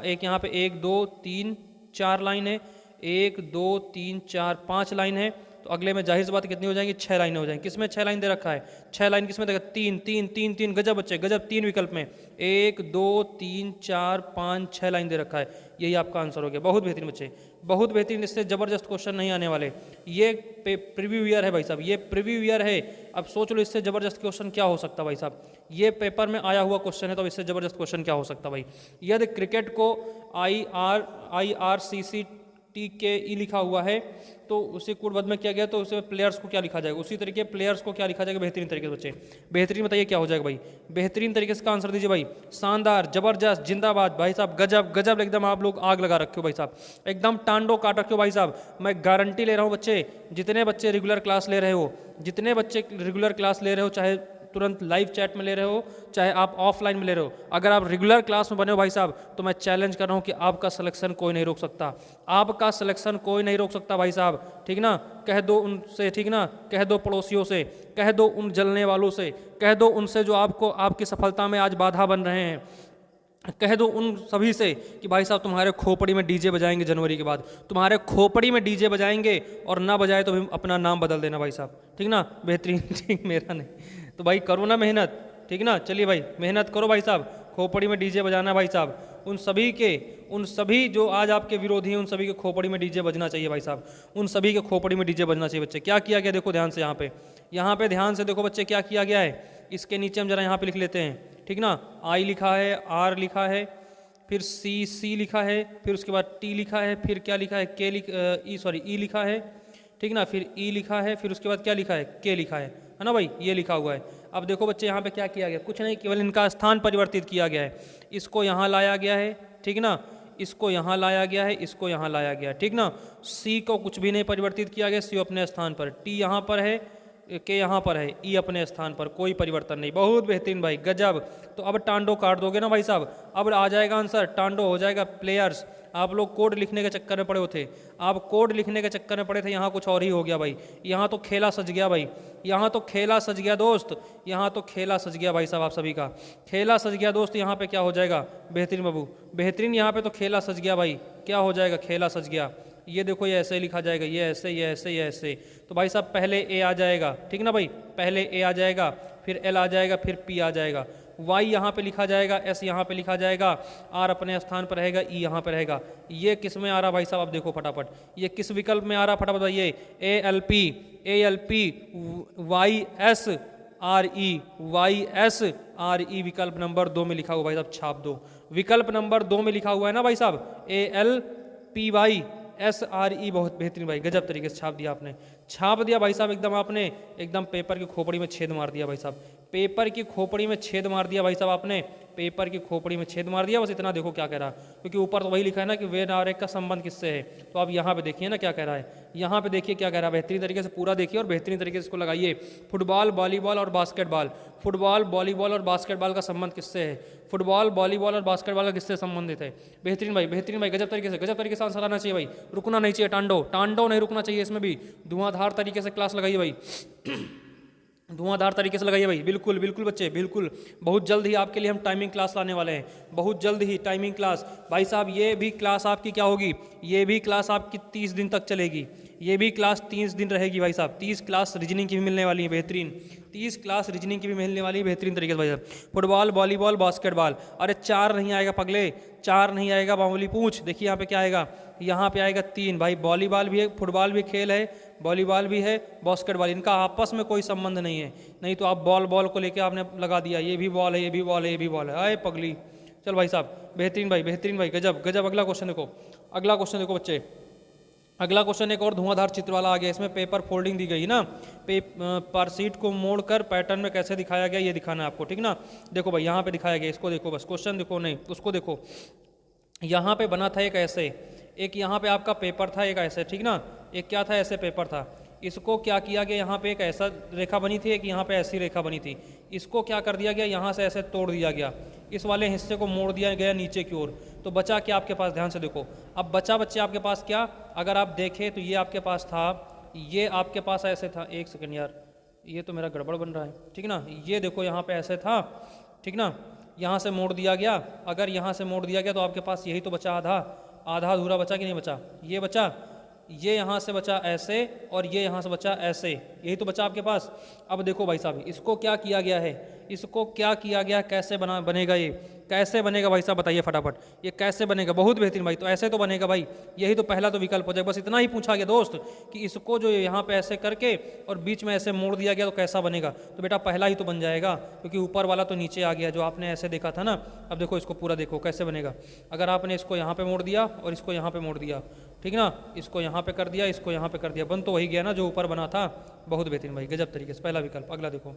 एक यहाँ पे 1 2 3 4 लाइन है, 1 2 3 4 5 लाइन है। तो अगले में जाहिर सी बात कितनी हो जाएंगी, 6 लाइनें हो जाएंगी। किसमें 6 लाइन दे रखा है, 6 लाइन किसमें देखा, 3 3 3 3, गजब बच्चे गजब, 3 विकल्प में 1 2 3 4 5 6 लाइन दे रखा है। यही आपका आंसर हो गया। बहुत बेहतरीन बच्चे, बहुत बेहतरीन। इससे ज़बरदस्त क्वेश्चन नहीं आने वाले। ये प्रीव्यू ईयर है भाई साहब, ये प्रीव्यू ईयर है। अब सोच लो इससे ज़बरदस्त क्वेश्चन क्या हो सकता भाई साहब। ये पेपर में आया हुआ क्वेश्चन है, तो इससे ज़बरदस्त क्वेश्चन क्या हो सकता भाई। यदि क्रिकेट को IRCTKE लिखा हुआ है तो उसी कोडबद्ध में किया गया, तो उसे प्लेयर्स को क्या लिखा जाएगा, उसी तरीके प्लेयर्स को क्या लिखा जाएगा बेहतरीन तरीके से। बच्चे बेहतरीन बताइए क्या हो जाएगा भाई, बेहतरीन तरीके से का आंसर दीजिए भाई। शानदार, जबरदस्त, जिंदाबाद भाई साहब, गजब गजब, एकदम आप लोग आग लगा रखे हो भाई साहब, एकदम टांडो काट रखे हो भाई साहब। मैं गारंटी ले रहा हूँ बच्चे, जितने बच्चे रेगुलर क्लास ले रहे हो, जितने बच्चे रेगुलर क्लास ले रहे हो, चाहे तुरंत लाइव चैट में ले रहे हो, चाहे आप ऑफलाइन में ले रहे हो, अगर आप रेगुलर क्लास में बने हो भाई साहब, तो मैं चैलेंज कर रहा हूं कि आपका सिलेक्शन कोई नहीं रोक सकता, आपका सिलेक्शन कोई नहीं रोक सकता भाई साहब, ठीक ना। कह दो उनसे, ठीक ना, कह दो पड़ोसियों से, कह दो उन जलने वालों से, कह दो उनसे जो आपको आपकी सफलता में आज बाधा बन रहे हैं, कह दो उन सभी से कि भाई साहब तुम्हारे खोपड़ी में डीजे बजाएंगे, जनवरी के बाद तुम्हारे खोपड़ी में डीजे बजाएंगे, और ना बजाए तो भी अपना नाम बदल देना भाई साहब, ठीक ना। बेहतरीन, ठीक, मेरा नहीं तो भाई करो ना मेहनत, ठीक ना। चलिए भाई मेहनत करो भाई साहब, खोपड़ी में डीजे बजाना भाई साहब। उन सभी जो आज आपके विरोधी हैं, उन सभी के खोपड़ी में डीजे बजना चाहिए भाई साहब, उन सभी के खोपड़ी में डीजे बजना चाहिए। बच्चे क्या किया गया देखो ध्यान से, यहाँ पे ध्यान से देखो बच्चे क्या किया गया है। इसके नीचे हम जरा यहाँ पे लिख लेते हैं, ठीक ना। I लिखा है, R लिखा है, फिर C लिखा है, फिर उसके बाद T लिखा है, फिर क्या लिखा है, E लिखा है, ठीक ना, फिर E लिखा है, फिर उसके बाद क्या लिखा है, K लिखा है ना भाई, ये लिखा हुआ है। अब देखो बच्चे यहाँ पे क्या किया गया, कुछ नहीं, केवल इनका स्थान परिवर्तित किया गया है। इसको यहाँ लाया गया है, ठीक ना, इसको यहाँ लाया गया है, इसको यहाँ लाया गया है, ठीक ना। C को कुछ भी नहीं परिवर्तित किया गया, C अपने स्थान पर, T यहाँ पर है, के यहाँ पर है, ई अपने स्थान पर, कोई परिवर्तन नहीं। बहुत बेहतरीन भाई, गजब। तो अब टांडो काट दोगे ना भाई साहब, अब आ जाएगा आंसर, टांडो हो जाएगा प्लेयर्स। आप लोग कोड लिखने के चक्कर में पड़े थे, आप कोड लिखने के चक्कर में पड़े थे, यहाँ कुछ और ही हो गया भाई, यहाँ तो खेला सज गया भाई, यहाँ तो खेला सज गया दोस्त, यहाँ तो खेला सज गया भाई साहब, आप सभी का खेला सज गया दोस्त। यहाँ पे क्या हो जाएगा, बेहतरीन बाबू, बेहतरीन, यहाँ पे तो खेला सज गया भाई, क्या हो जाएगा, खेला सज गया। ये देखो ये ऐसे ही लिखा जाएगा, ये ऐसे, ये ऐसे, ये ऐसे। तो भाई साहब पहले ए आ जाएगा, ठीक ना भाई, पहले ए आ जाएगा, फिर एल आ जाएगा, फिर पी आ जाएगा, वाई यहाँ पे लिखा जाएगा, एस यहाँ पे लिखा जाएगा, आर अपने स्थान पर रहेगा, ई यहाँ पे रहेगा। ये किस में आ रहा भाई साहब, अब देखो फटाफट, ये किस विकल्प में आ रहा, फटाफट बताइए। A L P Y S R E विकल्प नंबर 2 में लिखा हुआ भाई साहब, छाप दो। विकल्प नंबर 2 में लिखा हुआ है ना भाई साहब, ALPY SRE। बहुत बेहतरीन भाई, गजब तरीके से छाप दिया आपने, छाप दिया भाई साहब एकदम, आपने एकदम पेपर की खोपड़ी में छेद मार दिया भाई साहब, पेपर की खोपड़ी में छेद मार दिया भाई साहब, आपने पेपर की खोपड़ी में छेद मार दिया। बस इतना देखो क्या कह रहा है, क्योंकि ऊपर तो वही लिखा है ना कि वे नारेक का संबंध किससे है। तो आप यहाँ पे देखिए ना क्या कह रहा है, यहाँ पे देखिए क्या कह रहा है, बेहतरीन तरीके से पूरा देखिए और बेहतरीन तरीके से इसको लगाइए। फुटबॉल, वॉलीबॉल और बास्केटबॉल, फुटबॉल, वॉलीबॉल और बास्केटबॉल का संबंध किससे है, फुटबॉल, वॉलीबॉल और बास्केटबॉल का किससे संबंधित है। बेहतरीन भाई, बेहतरीन भाई, गजब तरीके से आंसर आना चाहिए भाई, रुकना नहीं चाहिए, टांडो नहीं रुकना चाहिए, इसमें भी धुआंधार तरीके से क्लास लगाइए भाई, धुआंधार तरीके से लगाइए भाई, बिल्कुल बिल्कुल बच्चे, बिल्कुल। बहुत जल्द ही आपके लिए हम टाइमिंग क्लास लाने वाले हैं, बहुत जल्द ही टाइमिंग क्लास भाई साहब। ये भी क्लास आपकी क्या होगी, ये भी क्लास आपकी 30 दिन तक चलेगी, ये भी क्लास 30 दिन रहेगी भाई साहब। 30 क्लास रीजनिंग की भी मिलने वाली है बेहतरीन, 30 क्लास रीजनिंग की भी मिलने वाली है बेहतरीन तरीके से भाई साहब। फुटबॉल, वॉलीबॉल, बास्केटबॉल, अरे 4 नहीं आएगा पगले, 4 नहीं आएगा मामूली पूछ। देखिए यहाँ पे क्या आएगा, यहाँ पे आएगा 3 भाई। वॉलीबॉल भी है, फुटबॉल भी खेल है, वॉलीबॉल भी है, बास्केटबॉल, इनका आपस में कोई संबंध नहीं है। नहीं तो आप बॉल को लेके आपने लगा दिया, ये भी बॉल है, ये भी बॉल है, ये भी बॉल है, आए पगली। चल भाई साहब, बेहतरीन भाई, गजब गजब। अगला क्वेश्चन देखो, अगला क्वेश्चन देखो बच्चे, अगला क्वेश्चन एक और धुआंधार चित्र वाला आ गया। इसमें पेपर फोल्डिंग दी गई ना, पर सीट को मोड़कर पैटर्न में कैसे दिखाया गया ये दिखाना है आपको, ठीक ना। देखो भाई यहाँ पे दिखाया गया, इसको देखो बस, क्वेश्चन देखो नहीं उसको देखो। यहाँ पे बना था एक ऐसे, एक यहाँ पे आपका पेपर था एक ऐसे, ठीक ना, एक क्या था ऐसे पेपर था। इसको क्या किया गया, यहाँ पे एक ऐसा रेखा बनी थी, एक यहाँ पे ऐसी रेखा बनी थी। इसको क्या कर दिया गया, यहाँ से ऐसे तोड़ दिया गया, इस वाले हिस्से को मोड़ दिया गया नीचे की ओर। तो बचा क्या आपके पास, ध्यान से देखो। अब बचा बच्चे आपके पास क्या, अगर आप देखें तो ये आपके पास था, ये आपके पास ऐसे था, एक सेकेंड यार ये तो मेरा गड़बड़ बन रहा है, ठीक ना। ये देखो यहाँ पे ऐसे था, ठीक ना, यहाँ से मोड़ दिया गया। अगर यहाँ से मोड़ दिया गया तो आपके पास यही तो बचा, आधा आधा अधूरा बचा कि नहीं बचा, ये बचा, ये यहाँ से बचा ऐसे और ये यहाँ से बचा ऐसे, यही तो बचा आपके पास। अब देखो भाई साहब, इसको क्या किया गया है, इसको क्या किया गया, कैसे बनेगा, ये कैसे बनेगा भाई साहब बताइए फटाफट, ये कैसे बनेगा। बहुत बेहतरीन भाई, तो ऐसे तो बनेगा भाई, यही तो पहला तो विकल्प हो जाएगा। बस इतना ही पूछा गया दोस्त कि इसको जो यहाँ पे ऐसे करके और बीच में ऐसे मोड़ दिया गया तो कैसा बनेगा। तो बेटा पहला ही तो बन जाएगा, क्योंकि ऊपर वाला तो नीचे आ गया जो आपने ऐसे देखा था ना। अब देखो इसको पूरा देखो कैसे बनेगा। अगर आपने इसको यहाँ पे मोड़ दिया और इसको यहाँ पे मोड़ दिया, ठीक ना, इसको यहाँ पे कर दिया, इसको यहाँ पे कर दिया, बन तो वही गया ना जो ऊपर बना था। बहुत बेहतरीन भाई, गजब तरीके से, पहला विकल्प। अगला देखो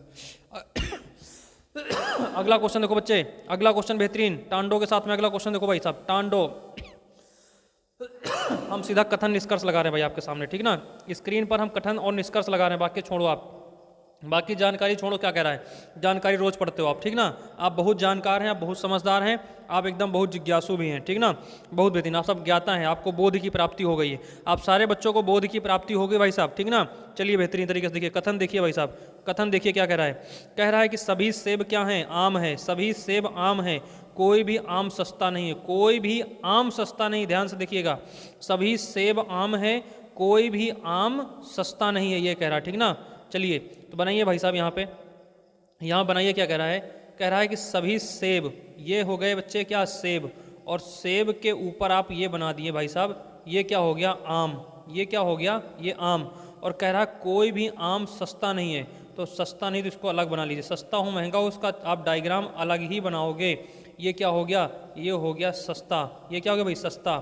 अगला क्वेश्चन देखो बच्चे, अगला क्वेश्चन बेहतरीन, टांडो के साथ में अगला क्वेश्चन देखो भाई साहब, टांडो। हम सीधा कथन निष्कर्ष लगा रहे हैं भाई आपके सामने, ठीक ना। स्क्रीन पर हम कथन और निष्कर्ष लगा रहे हैं, बाकी छोड़ो आप, बाकी जानकारी छोड़ो। क्या कह रहा है, जानकारी रोज पढ़ते हो आप, ठीक ना। आप बहुत जानकार हैं, आप बहुत समझदार हैं, आप एकदम बहुत जिज्ञासु भी हैं, ठीक ना। बहुत बेहतरीन, आप सब ज्ञाता हैं, आपको बोध की प्राप्ति हो गई है। आप सारे बच्चों को बोध की प्राप्ति हो गई भाई साहब, ठीक ना। चलिए बेहतरीन तरीके से देखिए, कथन देखिए भाई साहब, कथन देखिए क्या कह रहा है। कह रहा है कि सभी सेब क्या हैं, आम है, सभी सेब आम है, कोई भी आम सस्ता नहीं है, कोई भी आम सस्ता नहीं। ध्यान से देखिएगा, सभी सेब आम है, कोई भी आम सस्ता नहीं है, ये कह रहा है, ठीक ना। चलिए तो बनाइए भाई साहब, यहाँ बनाइए, क्या कह रहा है, कह रहा है कि सभी सेब, ये हो गए बच्चे क्या, सेब, और सेब के ऊपर आप ये बना दिए भाई साहब, ये क्या हो गया, आम, ये क्या हो गया, ये आम। और कह रहा है कोई भी आम सस्ता नहीं है, तो सस्ता नहीं तो इसको अलग बना लीजिए, सस्ता हो महंगा हो उसका आप डायग्राम अलग ही बनाओगे। ये क्या हो गया, ये हो गया सस्ता, ये क्या हो गया भाई, सस्ता।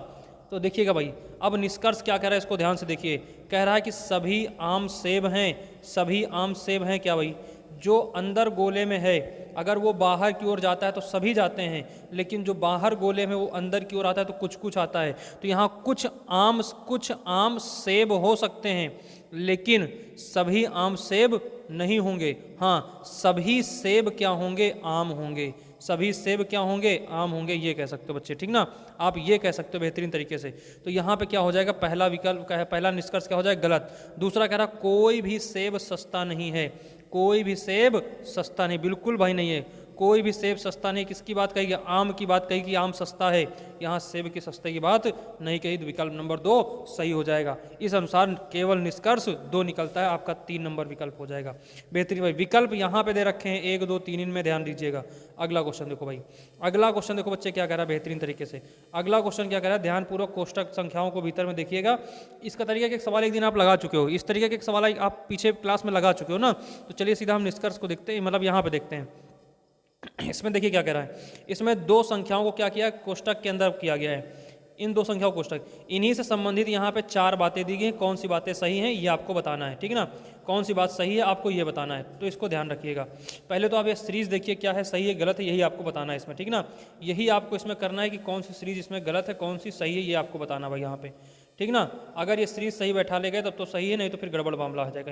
तो देखिएगा भाई, अब निष्कर्ष क्या कह रहा है, इसको ध्यान से देखिए। कह रहा है कि सभी आम सेब हैं, सभी आम सेब हैं क्या भाई, जो अंदर गोले में है, अगर वो बाहर की ओर जाता है तो सभी जाते हैं, लेकिन जो बाहर गोले में वो अंदर की ओर आता है तो कुछ कुछ आता है। तो यहाँ कुछ आम सेब हो सकते हैं, लेकिन सभी आम सेब नहीं होंगे। हाँ, सभी सेब क्या होंगे, आम होंगे, सभी सेब क्या होंगे, आम होंगे, ये कह सकते हो बच्चे, ठीक ना। आप ये कह सकते हो बेहतरीन तरीके से। तो यहाँ पे क्या हो जाएगा, पहला विकल्प का है, पहला निष्कर्ष क्या हो जाएगा, गलत। दूसरा कह रहा कोई भी सेब सस्ता नहीं है, कोई भी सेब सस्ता नहीं, बिल्कुल भाई नहीं है, कोई भी सेब सस्ता नहीं। किसकी बात कही, आम की बात कही कि आम सस्ता है, यहाँ सेब की सस्ते की बात नहीं कही, तो विकल्प नंबर 2 सही हो जाएगा। इस अनुसार केवल निष्कर्ष 2 निकलता है, आपका 3 नंबर विकल्प हो जाएगा। बेहतरीन भाई, विकल्प यहाँ पे दे रखे हैं 1 2 3, इनमें ध्यान दीजिएगा। अगला क्वेश्चन देखो भाई, अगला क्वेश्चन देखो बच्चे क्या कह रहा है बेहतरीन तरीके से। अगला क्वेश्चन क्या कह रहा है, ध्यानपूर्वक कोष्टक संख्याओं को भीतर में देखिएगा। इसका तरीके के सवाल एक दिन आप लगा चुके हो, इस तरीके के सवाल आप पीछे क्लास में लगा चुके हो ना। तो चलिए सीधा हम निष्कर्ष को देखते हैं, मतलब यहाँ पे देखते हैं। इसमें देखिए क्या कह रहा है, इसमें 2 संख्याओं को क्या किया, कोष्टक के अंदर किया गया है। इन 2 संख्याओं कोष्टक, इन्हीं से संबंधित यहाँ पे 4 बातें दी गई हैं। कौन सी बातें सही हैं ये आपको बताना है, ठीक है ना। कौन सी बात सही है आपको ये बताना है, तो इसको ध्यान रखिएगा। पहले तो आप ये सीरीज देखिए क्या है, सही है गलत है, यही आपको बताना है इसमें, ठीक ना। यही आपको इसमें करना है कि कौन सी सीरीज इसमें गलत है, कौन सी सही है, ये आपको बताना भाई यहाँ पे, ठीक ना। अगर ये सीरीज सही बैठा ले गए तब तो सही है, नहीं तो फिर गड़बड़ मामला हो जाएगा,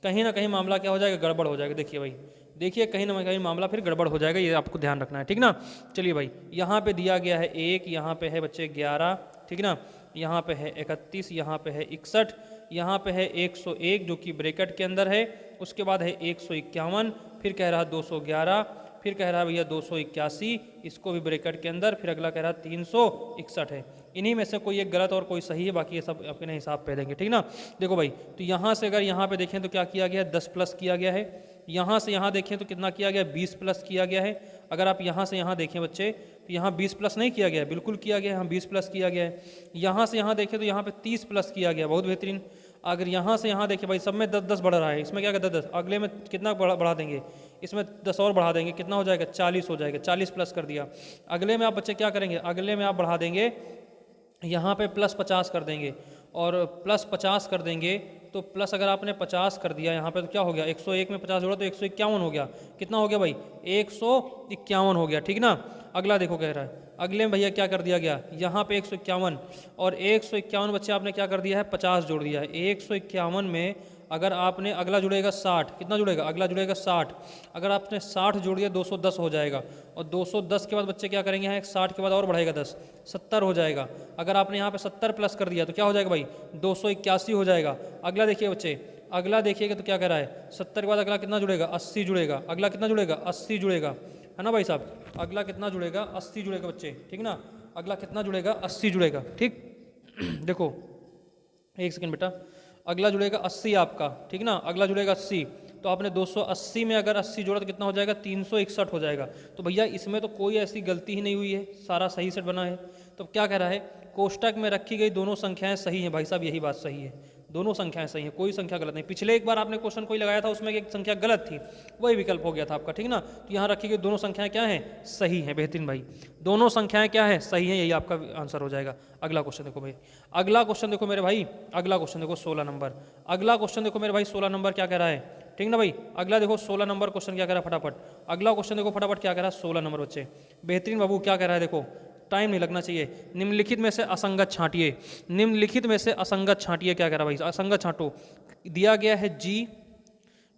कहीं ना कहीं मामला क्या हो जाएगा, गड़बड़ हो जाएगा। देखिए भाई, देखिए कहीं ना कहीं मामला फिर गड़बड़ हो जाएगा, ये आपको ध्यान रखना है, ठीक ना। चलिए भाई, यहाँ पे दिया गया है 1, यहाँ पे है बच्चे 11, ठीक ना, यहाँ पे है 31, यहाँ पे है 61, यहाँ पे है 101 जो कि ब्रैकेट के अंदर है, उसके बाद है 151, फिर कह रहा 211, फिर कह रहा है भैया 281, इसको भी ब्रैकेट के अंदर, फिर अगला कह रहा 361 है। इन्हीं में से कोई एक गलत और कोई सही है, बाकी ये सब अपने हिसाब पे देंगे, ठीक ना। देखो भाई, तो यहाँ से अगर यहाँ पे देखें तो क्या किया गया है, 10 प्लस किया गया है। यहाँ से यहाँ देखें तो कितना किया गया, 20 प्लस किया गया है। अगर आप यहाँ से यहाँ देखें बच्चे, तो यहाँ 20 प्लस नहीं किया गया है, बिल्कुल किया गया है, यहाँ 20 प्लस किया गया है। यहाँ से यहाँ देखें तो यहाँ पे 30 प्लस किया गया, बहुत बेहतरीन। अगर यहाँ से यहाँ देखें भाई, सब में 10-10 बढ़ रहा है, इसमें क्या 10-10, अगले में कितना बढ़ा देंगे, इसमें 10 और बढ़ा देंगे, कितना हो जाएगा, 40 हो जाएगा, 40 प्लस कर दिया। अगले में आप बच्चे क्या करेंगे, अगले में आप बढ़ा देंगे, यहाँ पे +50 कर देंगे, और प्लस 50 कर देंगे तो प्लस अगर आपने 50 कर दिया यहाँ पे तो क्या हो गया, 101 में 50 जोड़ा तो 151 हो गया। कितना हो गया भाई, 151 हो गया, ठीक ना। अगला देखो कह रहा है, अगले में भैया क्या कर दिया गया, यहाँ पे 151 और 151 बच्चे आपने क्या कर दिया है, 50 जोड़ दिया है। 151 में अगर आपने अगला जुड़ेगा 60, कितना जुड़ेगा, अगला जुड़ेगा 60, अगर आपने 60 जोड़ दिया 210 हो जाएगा। और 210 के बाद बच्चे क्या करेंगे, यहाँ 60 के बाद और बढ़ेगा 10, 70 हो जाएगा। अगर आपने यहाँ पे 70 प्लस कर दिया तो क्या हो जाएगा भाई, 281 हो जाएगा। अगला देखिए बच्चे, अगला देखिएगा तो क्या कह रहा है, 70 के बाद अगला कितना जुड़ेगा, 80 जुड़ेगा। अगला कितना जुड़ेगा, 80 जुड़ेगा, है ना भाई साहब। अगला कितना जुड़ेगा, 80 जुड़ेगा बच्चे, ठीक ना। अगला कितना जुड़ेगा, 80 जुड़ेगा, ठीक। देखो एक सेकंड बेटा, अगला जुड़ेगा 80 आपका, ठीक ना। अगला जुड़ेगा 80, तो आपने 280 में अगर 80 जोड़ा तो कितना हो जाएगा, 361 हो जाएगा। तो भैया इसमें तो कोई ऐसी गलती ही नहीं हुई है, सारा सही सेट बना है। तो क्या कह रहा है, कोष्टक में रखी गई दोनों संख्याएं सही हैं। भाई साहब यही बात सही है, दोनों संख्याएं सही हैं, कोई संख्या गलत नहीं। पिछले एक बार आपने क्वेश्चन कोई लगाया था उसमें एक संख्या गलत थी, वही विकल्प हो गया था आपका, ठीक ना। तो यहाँ रखी गई दोनों संख्याएं क्या हैं, सही हैं। बेहतरीन भाई, दोनों संख्याएं क्या है, सही हैं, यही आपका आंसर हो जाएगा। अगला क्वेश्चन देखो भाई, अगला क्वेश्चन देखो मेरे भाई, अगला क्वेश्चन देखो 16 नंबर। अगला क्वेश्चन देखो मेरे भाई 16 नंबर क्या कह रहा है, ठीक ना भाई। अगला देखो 16 नंबर क्वेश्चन क्या कह रहा है, फटाफट अगला क्वेश्चन देखो फटाफट क्या कह रहा है 16 नंबर बच्चे। बेहतरीन बाबू क्या कह रहा है, देखो टाइम नहीं लगना चाहिए। निम्नलिखित में से असंगत छांटिए, निम्नलिखित में से असंगत छांटिए, क्या कह रहा है भाई, असंगत छांटो। दिया गया है जी,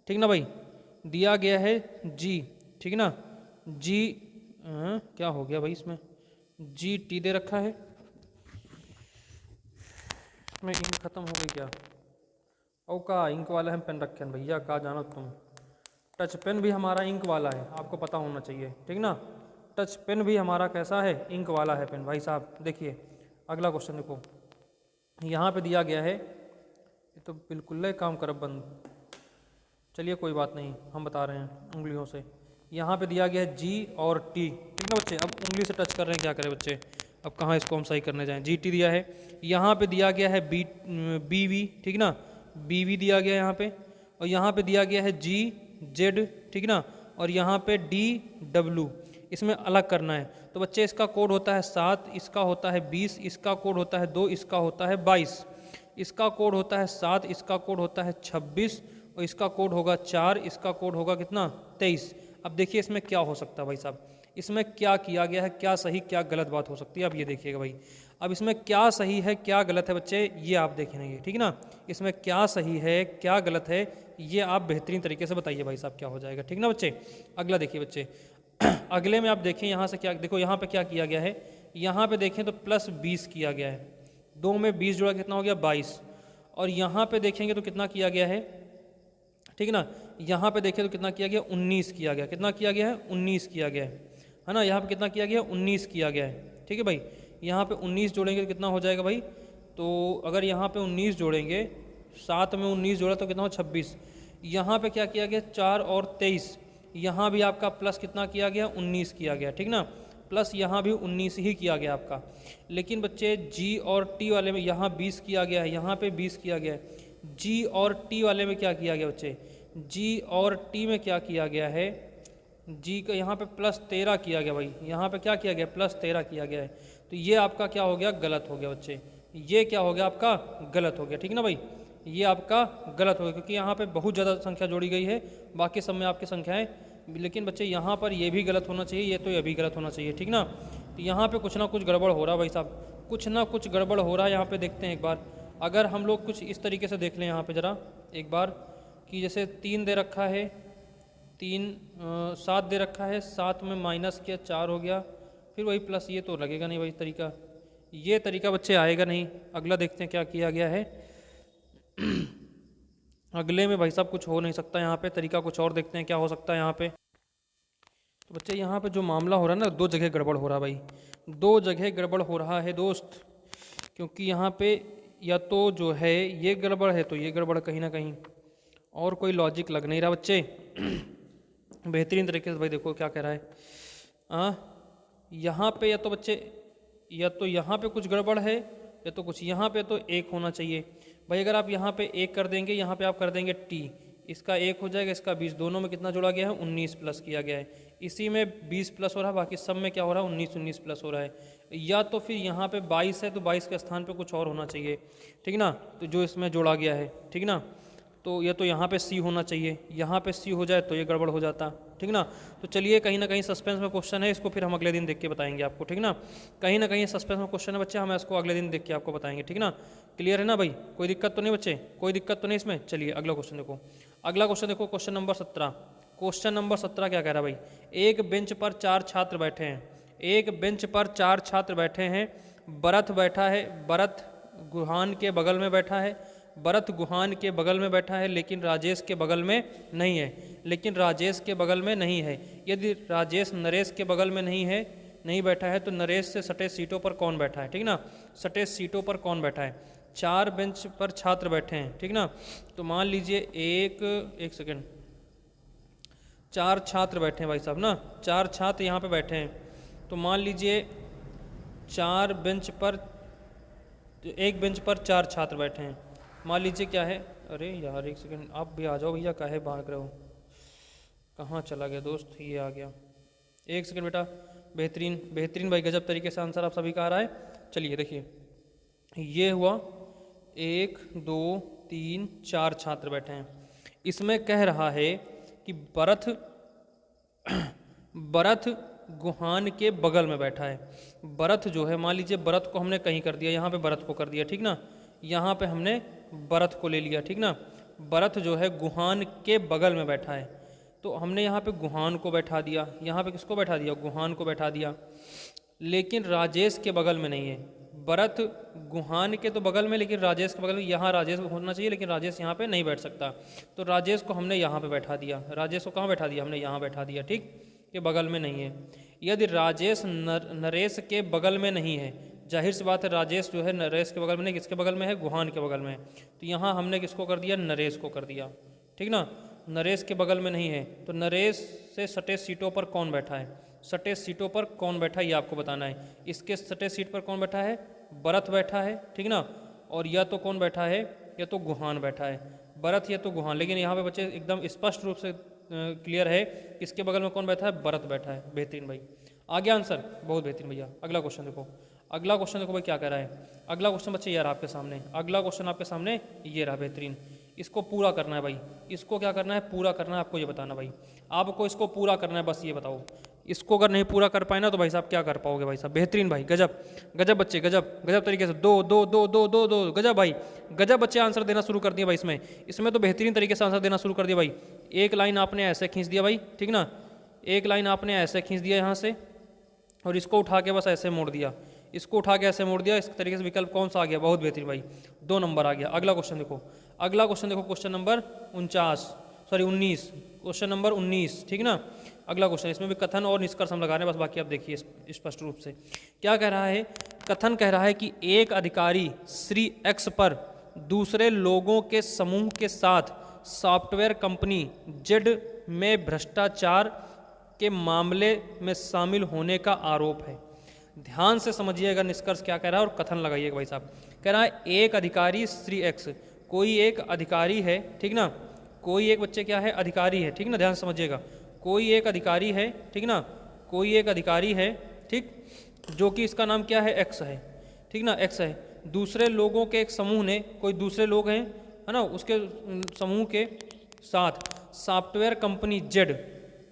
ठीक ना भाई, दिया गया है जी, ठीक ना। जी क्या हो गया भाई, इसमें जी टी दे रखा है, इसमें इंक खत्म हो गई क्या, ओ का इंक वाला हम पेन रखे हैं भैया, कहा जानो तुम। टच पेन भी हमारा इंक वाला है, आपको पता होना चाहिए, ठीक ना। टच पेन भी हमारा कैसा है, इंक वाला है पेन भाई साहब। देखिए अगला क्वेश्चन देखो, यहाँ पे दिया गया है, ये तो बिल्कुल काम करब बंद, चलिए कोई बात नहीं, हम बता रहे हैं उंगलियों से। यहाँ पे दिया गया है जी और टी, ठीक ना बच्चे। अब उंगली से टच कर रहे हैं, क्या करें बच्चे, अब कहाँ इसको हम सही करने जाएं। जी टी दिया है, यहाँ पे दिया गया है बी वी, ठीक ना, बी वी दिया गया है यहाँ पे, और यहाँ पे दिया गया है जी जेड, ठीक ना, और यहाँ पे डी डब्लू। इसमें अलग करना है तो बच्चे इसका कोड होता है 7, इसका होता है 20, इसका कोड होता है 2, इसका होता है 22, इसका कोड होता है 7, इसका कोड होता है 26, और इसका कोड होगा 4, इसका कोड होगा कितना 23। अब देखिए इसमें क्या हो सकता है भाई साहब, इसमें क्या किया गया है, क्या सही क्या गलत बात हो सकती है। अब ये देखिएगा भाई, अब इसमें क्या सही है क्या गलत है बच्चे, ये आप देखेंगे, ठीक ना। इसमें क्या सही है क्या गलत है ये आप बेहतरीन तरीके से बताइए भाई साहब, क्या हो जाएगा, ठीक ना बच्चे। अगला देखिए बच्चे, अगले में आप देखें यहाँ से क्या, देखो यहाँ पे क्या किया गया है, यहाँ पे देखें तो प्लस 20 किया गया है, 2 में 20 जोड़ा कितना हो गया 22, और यहाँ पे देखेंगे तो कितना किया गया है, ठीक ना। यहाँ पे देखें तो कितना किया गया 19 किया गया, कितना किया गया है 19 किया गया है ना। यहाँ पे कितना किया गया 19 किया गया है, ठीक है भाई। यहाँ पे 19 जोड़ेंगे तो कितना हो जाएगा भाई, तो अगर यहाँ पे 19 जोड़ेंगे, 7 में 19 जोड़ा तो कितना हो 26। यहाँ पे क्या किया गया 4 और 23, यहाँ भी आपका प्लस कितना किया गया 19 किया गया, ठीक ना। प्लस यहाँ भी 19 ही किया गया आपका। लेकिन बच्चे जी और टी वाले में यहाँ 20 किया गया है, यहाँ पे 20 किया गया है। जी और टी वाले में क्या किया गया बच्चे, जी और टी में क्या किया गया है, जी का यहाँ पे प्लस 13 किया गया भाई, यहाँ पे क्या किया गया प्लस 13 किया गया है। तो ये आपका क्या हो गया गलत हो गया बच्चे, ये क्या हो गया आपका गलत हो गया, ठीक ना भाई, ये आपका गलत हो गया, क्योंकि यहाँ पे बहुत ज़्यादा संख्या जोड़ी गई है, बाकी सब में आपकी संख्याएं। लेकिन बच्चे यहाँ पर ये भी गलत होना चाहिए, ये तो ये भी गलत होना चाहिए, ठीक ना। तो यहाँ पे कुछ ना कुछ गड़बड़ हो रहा है भाई साहब, कुछ ना कुछ गड़बड़ हो रहा है। यहाँ पे देखते हैं एक बार, अगर हम लोग कुछ इस तरीके से देख लें यहाँ पे ज़रा एक बार, कि जैसे 3 दे रखा है, 7 दे रखा है, 7 में माइनस किया 4 हो गया, फिर वही प्लस, ये तो लगेगा नहीं भाई तरीका, ये तरीका बच्चे आएगा नहीं। अगला देखते हैं क्या किया गया है। अगले में भाई साहब कुछ हो नहीं सकता, यहाँ पे तरीका कुछ और देखते हैं क्या हो सकता है यहाँ पे। तो बच्चे यहाँ पे जो मामला हो रहा है ना, 2 जगह गड़बड़ हो रहा है भाई, 2 जगह गड़बड़ हो रहा है दोस्त, क्योंकि यहाँ पे या तो जो है ये गड़बड़ है, तो ये गड़बड़ कहीं ना कहीं, और कोई लॉजिक लग नहीं रहा बच्चे। बेहतरीन तरीके से भाई देखो क्या कह रहा है, यहाँ पे या तो बच्चे, या तो यहाँ पे कुछ गड़बड़ है, या तो कुछ यहाँ पे तो 1 होना चाहिए भाई। अगर आप यहाँ पे 1 कर देंगे, यहाँ पे आप कर देंगे टी, इसका 1 हो जाएगा, इसका 20, दोनों में कितना जोड़ा गया है 19 प्लस किया गया है। इसी में 20 प्लस हो रहा है, बाकी सब में क्या हो रहा है 19 प्लस हो रहा है। या तो फिर यहाँ पे 22 है तो 22 के स्थान पे कुछ और होना चाहिए, ठीक ना, तो जो इसमें जोड़ा गया है, ठीक ना। तो या तो यहाँ पे सी होना चाहिए, यहाँ पे सी हो जाए तो ये गड़बड़ हो जाता, ठीक ना। तो चलिए कहीं ना कहीं सस्पेंस में क्वेश्चन है, इसको फिर हम अगले दिन देख के बताएंगे आपको, ठीक ना कहीं सस्पेंस में क्वेश्चन है बच्चे, हम इसको अगले दिन देख के आपको बताएंगे, ठीक ना। क्लियर है ना भाई, कोई दिक्कत तो नहीं बच्चे, कोई दिक्कत तो नहीं इसमें। चलिए अगला क्वेश्चन देखो, अगला क्वेश्चन देखो, क्वेश्चन नंबर 17। क्वेश्चन नंबर 17 क्या कह रहा है भाई, एक बेंच पर 4 छात्र बैठे हैं, एक बेंच पर 4 छात्र बैठे हैं, भरत बैठा है, भरत गुहान के बगल में बैठा है, भरत गुहान के बगल में बैठा है लेकिन राजेश के बगल में नहीं है, लेकिन राजेश के बगल में नहीं है। यदि राजेश नरेश के बगल में नहीं बैठा है तो नरेश से सटे सीटों पर कौन बैठा है, ठीक ना, सटे सीटों पर कौन बैठा है। 4 बेंच पर छात्र बैठे हैं, ठीक ना, तो मान लीजिए एक सेकेंड, 4 छात्र बैठे हैं भाई साहब ना, 4 छात्र यहाँ पे बैठे हैं, तो मान लीजिए 4 बेंच पर, एक बेंच पर 4 छात्र बैठे हैं, मान लीजिए क्या है, अरे यार एक सेकंड आप भी आ जाओ भैया, काहे भाग रहे हो, कहाँ चला गया दोस्त, ये आ गया, एक सेकंड बेटा। बेहतरीन बेहतरीन भाई, गजब तरीके से आंसर आप सभी का आ रहा है। चलिए देखिए, ये हुआ 1 2 3 4 छात्र बैठे हैं, इसमें कह रहा है कि भरत गुहान के बगल में बैठा है। भरत जो है, मान लीजिए भरत को हमने कहीं कर दिया, यहाँ पे भरत को कर दिया, ठीक ना, यहाँ पे हमने भरत को ले लिया, ठीक ना। भरत जो है गुहान के बगल में बैठा है, तो हमने यहाँ पे गुहान को बैठा दिया, यहाँ पे किसको बैठा दिया, गुहान को बैठा दिया, लेकिन राजेश के बगल में नहीं है। भरत गुहान के तो बगल में, लेकिन राजेश के बगल में, यहाँ राजेश होना चाहिए लेकिन राजेश यहाँ पे नहीं बैठ सकता, तो राजेश को हमने यहाँ पे बैठा दिया, राजेश को कहाँ बैठा दिया, हमने यहाँ बैठा दिया, ठीक, के बगल में नहीं है। यदि राजेश नरेश के बगल में नहीं है, जाहिर सी बात है राजेश जो है नरेश के बगल में नहीं, किसके बगल में है, गुहान के बगल में है, तो यहाँ हमने किसको कर दिया, नरेश को कर दिया, ठीक ना। नरेश के बगल में नहीं है तो नरेश से सटे सीटों पर कौन बैठा है, सटे सीटों पर कौन बैठा है ये आपको बताना है। इसके सटे सीट पर कौन बैठा है, भरत बैठा है, ठीक ना, और या तो कौन बैठा है, या तो गुहान बैठा है, भरत या तो गुहान, लेकिन यहाँ पे बच्चे एकदम स्पष्ट रूप से क्लियर है किसके बगल में कौन बैठा है, भरत बैठा है। बेहतरीन भाई, आ गया आंसर, बहुत बेहतरीन भैया। अगला क्वेश्चन देखो, अगला क्वेश्चन देखो भाई क्या कह रहा है। अगला क्वेश्चन बच्चे यार आपके सामने, अगला क्वेश्चन आपके सामने ये रहा, बेहतरीन, इसको पूरा करना है भाई, इसको क्या करना है, पूरा करना है, आपको ये बताना भाई, आपको इसको पूरा करना है, बस ये बताओ। इसको अगर नहीं पूरा कर पाए ना तो भाई साहब क्या कर पाओगे भाई साहब। बेहतरीन भाई, गजब गजब बच्चे, गजब गजब तरीके से, दो दो दो दो दो दो गजब भाई, गजब बच्चे आंसर देना शुरू कर दिया भाई। इसमें तो बेहतरीन तरीके से आंसर देना शुरू कर दिया भाई। एक लाइन आपने ऐसे खींच दिया भाई, ठीक ना, एक लाइन आपने ऐसे खींच दिया यहाँ से, और इसको उठा के बस ऐसे मोड़ दिया, इसको उठा के ऐसे मोड़ दिया, इस तरीके से विकल्प कौन सा आ गया, बहुत बेहतरीन भाई, 2 नंबर आ गया। अगला क्वेश्चन देखो, अगला क्वेश्चन देखो, क्वेश्चन नंबर 19, क्वेश्चन नंबर 19, ठीक ना। अगला क्वेश्चन, इसमें भी कथन और निष्कर्ष हम लगा रहे हैं, बस बाकी आप देखिए स्पष्ट रूप से क्या कह रहा है। कथन कह रहा है कि एक अधिकारी श्री एक्स पर दूसरे लोगों के समूह के साथ सॉफ्टवेयर कंपनी जेड में भ्रष्टाचार के मामले में शामिल होने का आरोप है। ध्यान से समझिएगा निष्कर्ष क्या कह रहा है और कथन लगाइएगा भाई साहब। कह रहा है एक अधिकारी श्री एक्स, कोई एक अधिकारी है, ठीक ना, कोई एक बच्चे क्या है, अधिकारी है, ठीक ना, ध्यान समझिएगा, कोई एक अधिकारी है, ठीक ना, कोई एक अधिकारी है, ठीक, जो कि इसका नाम क्या है, एक्स है, ठीक ना, एक्स है। दूसरे लोगों के एक समूह ने, कोई दूसरे लोग हैं, है ना, उसके समूह के साथ सॉफ्टवेयर कंपनी जेड,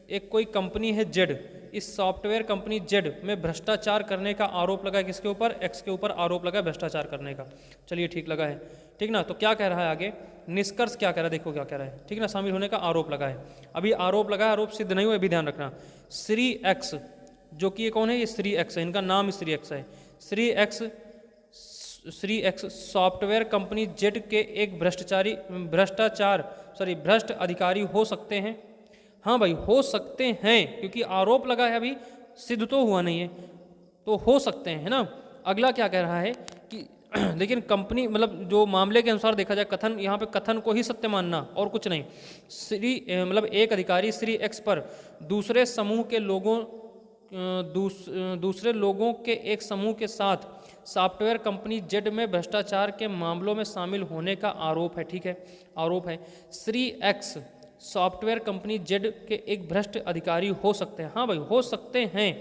एक कोई कंपनी है जेड, इस सॉफ्टवेयर कंपनी जेड में भ्रष्टाचार करने का आरोप लगा है, किसके ऊपर, एक्स के ऊपर आरोप लगा है भ्रष्टाचार करने का। चलिए ठीक लगा है, ठीक ना। तो क्या कह रहा है आगे, निष्कर्ष क्या कह रहा है, देखो क्या कह रहा है, ठीक ना, शामिल होने का आरोप लगा है। अभी आरोप लगा है, आरोप सिद्ध नहीं हुआ, भी ध्यान रखना। श्री एक्स, जो कि ये कौन है, ये श्री एक्स है, इनका नाम श्री एक्स है। Shri x software company Z के एक भ्रष्ट अधिकारी हो सकते हैं। हाँ भाई हो सकते हैं, क्योंकि आरोप लगा है, अभी सिद्ध तो हुआ नहीं है, तो हो सकते हैं, है ना। अगला क्या कह रहा है कि लेकिन कंपनी, मतलब जो मामले के अनुसार देखा जाए, कथन, यहाँ पे कथन को ही सत्य मानना और कुछ नहीं। मतलब एक अधिकारी श्री एक्स पर दूसरे समूह के लोगों दूसरे लोगों के एक समूह के साथ सॉफ्टवेयर कंपनी जेड में भ्रष्टाचार के मामलों में शामिल होने का आरोप है। ठीक है, आरोप है। Shri x software company Z के एक भ्रष्ट अधिकारी हो सकते हैं। हाँ भाई, हो सकते हैं,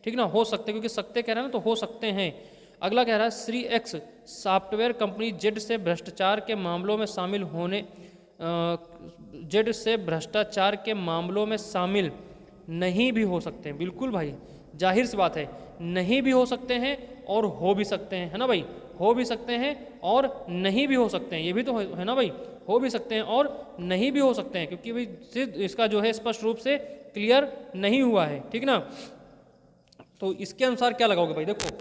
ठीक ना, हो सकते, क्योंकि सकते कह रहे हैं ना, तो हो सकते हैं। अगला कह रहा है Shri x software company Z से भ्रष्टाचार के मामलों में शामिल होने जेड से भ्रष्टाचार के मामलों में शामिल नहीं भी हो सकते हैं। बिल्कुल भाई, जाहिर सी बात है, नहीं भी हो सकते हैं और हो भी सकते हैं, है ना भाई, हो भी सकते हैं और नहीं भी हो सकते हैं, ये भी तो है ना भाई, हो भी सकते हैं और नहीं भी हो सकते हैं, क्योंकि भाई सिर्फ इसका जो है स्पष्ट रूप से क्लियर नहीं हुआ है। ठीक ना, तो इसके अनुसार क्या लगाओगे भाई, देखो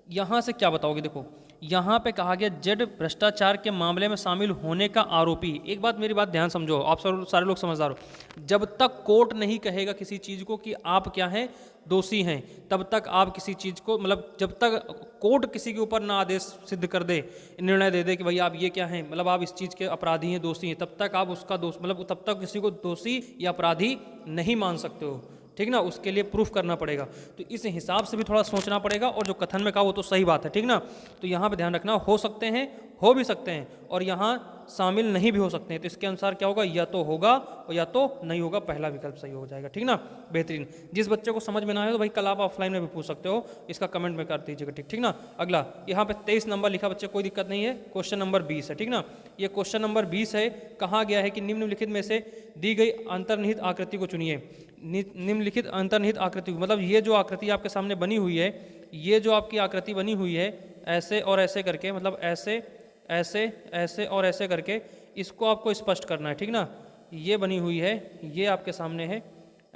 यहाँ से क्या बताओगे, देखो यहाँ पे कहा गया जेड भ्रष्टाचार के मामले में शामिल होने का आरोपी। एक बात, मेरी बात ध्यान समझो, आप सारे लोग समझदार हो। जब तक कोर्ट नहीं कहेगा किसी चीज़ को कि आप क्या हैं, दोषी हैं, तब तक आप किसी चीज़ को, मतलब जब तक कोर्ट किसी के ऊपर ना आदेश सिद्ध कर दे, निर्णय दे दे कि भाई आप ये क्या हैं, मतलब आप इस चीज़ के अपराधी हैं, दोषी हैं, तब तक आप उसका दोष, मतलब तब तक किसी को दोषी या अपराधी नहीं मान सकते हो। ठीक ना, उसके लिए प्रूफ करना पड़ेगा, तो इस हिसाब से भी थोड़ा सोचना पड़ेगा। और जो कथन में कहा वो तो सही बात है, ठीक ना। तो यहाँ पे ध्यान रखना, हो सकते हैं, हो भी सकते हैं, और यहाँ शामिल नहीं भी हो सकते हैं। तो इसके अनुसार क्या होगा, या तो होगा और या तो नहीं होगा, पहला विकल्प सही हो जाएगा। ठीक ना, बेहतरीन। जिस बच्चे को समझ में ना आए तो भाई कल आप ऑफलाइन में भी पूछ सकते हो, इसका कमेंट में कर दीजिएगा। ठीक ना। अगला यहाँ पे 23 नंबर लिखा बच्चे, कोई दिक्कत नहीं है। क्वेश्चन नंबर 20 है, ठीक ना। ये क्वेश्चन नंबर 20 है। कहा गया है कि निम्नलिखित में से दी गई अंतर्निहित आकृति को चुनिए। निम्नलिखित अंतर्निहित आकृति, मतलब ये जो आकृति आपके सामने बनी हुई है, ये जो आपकी आकृति बनी हुई है ऐसे और ऐसे करके, मतलब ऐसे ऐसे ऐसे और ऐसे करके, इसको आपको स्पष्ट करना है। ठीक ना, ये बनी हुई है, ये आपके सामने है,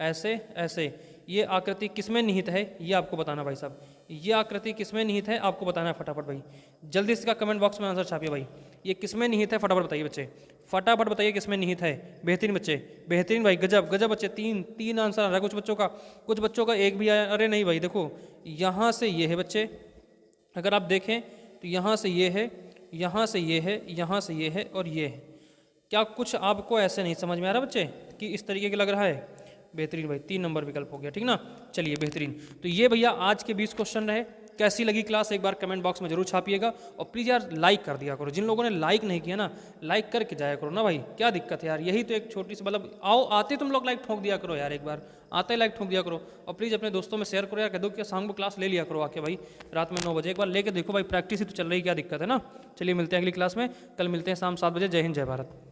ऐसे ऐसे। ये आकृति किसमें निहित है, ये आपको बताना भाई साहब। ये आकृति किसमें निहित है आपको बताना है, फटाफट भाई जल्दी इसका कमेंट बॉक्स में आंसर छापिए भाई। ये किसमें निहित है, फटाफट बताइए बच्चे, फटाफट बताइए किसमें निहित है। बेहतरीन बच्चे, बेहतरीन भाई, गजब गजब बच्चे। तीन आंसर आ रहा है कुछ बच्चों का एक भी आया। अरे नहीं भाई, देखो यहाँ से ये है बच्चे, अगर आप देखें तो यहाँ से ये है, यहाँ से ये है, यहाँ से ये है और ये है। क्या कुछ आपको ऐसे नहीं समझ में आ रहा बच्चे कि इस तरीके का लग रहा है? बेहतरीन भाई, 3 नंबर विकल्प हो गया। ठीक ना, चलिए बेहतरीन। तो ये भैया आज के 20 क्वेश्चन रहे। कैसी लगी क्लास एक बार कमेंट बॉक्स में जरूर छापिएगा, और प्लीज़ यार लाइक कर दिया करो। जिन लोगों ने लाइक नहीं किया ना, लाइक करके जाया करो ना भाई, क्या दिक्कत है यार। यही तो एक छोटी सी, मतलब आओ आते तुम लोग लाइक ठोक दिया करो यार, एक बार आते ही लाइक ठोक दिया करो। और प्लीज़ अपने दोस्तों में शेयर करो यार, कह दो कि शाम को क्लास ले लिया करो आके भाई, रात में 9 बजे एक बार लेके देखो भाई, प्रैक्टिस ही तो चल रही, क्या दिक्कत है ना। चलिए मिलते हैं अगली क्लास में, कल मिलते हैं शाम 7 बजे। जय हिंद, जय भारत।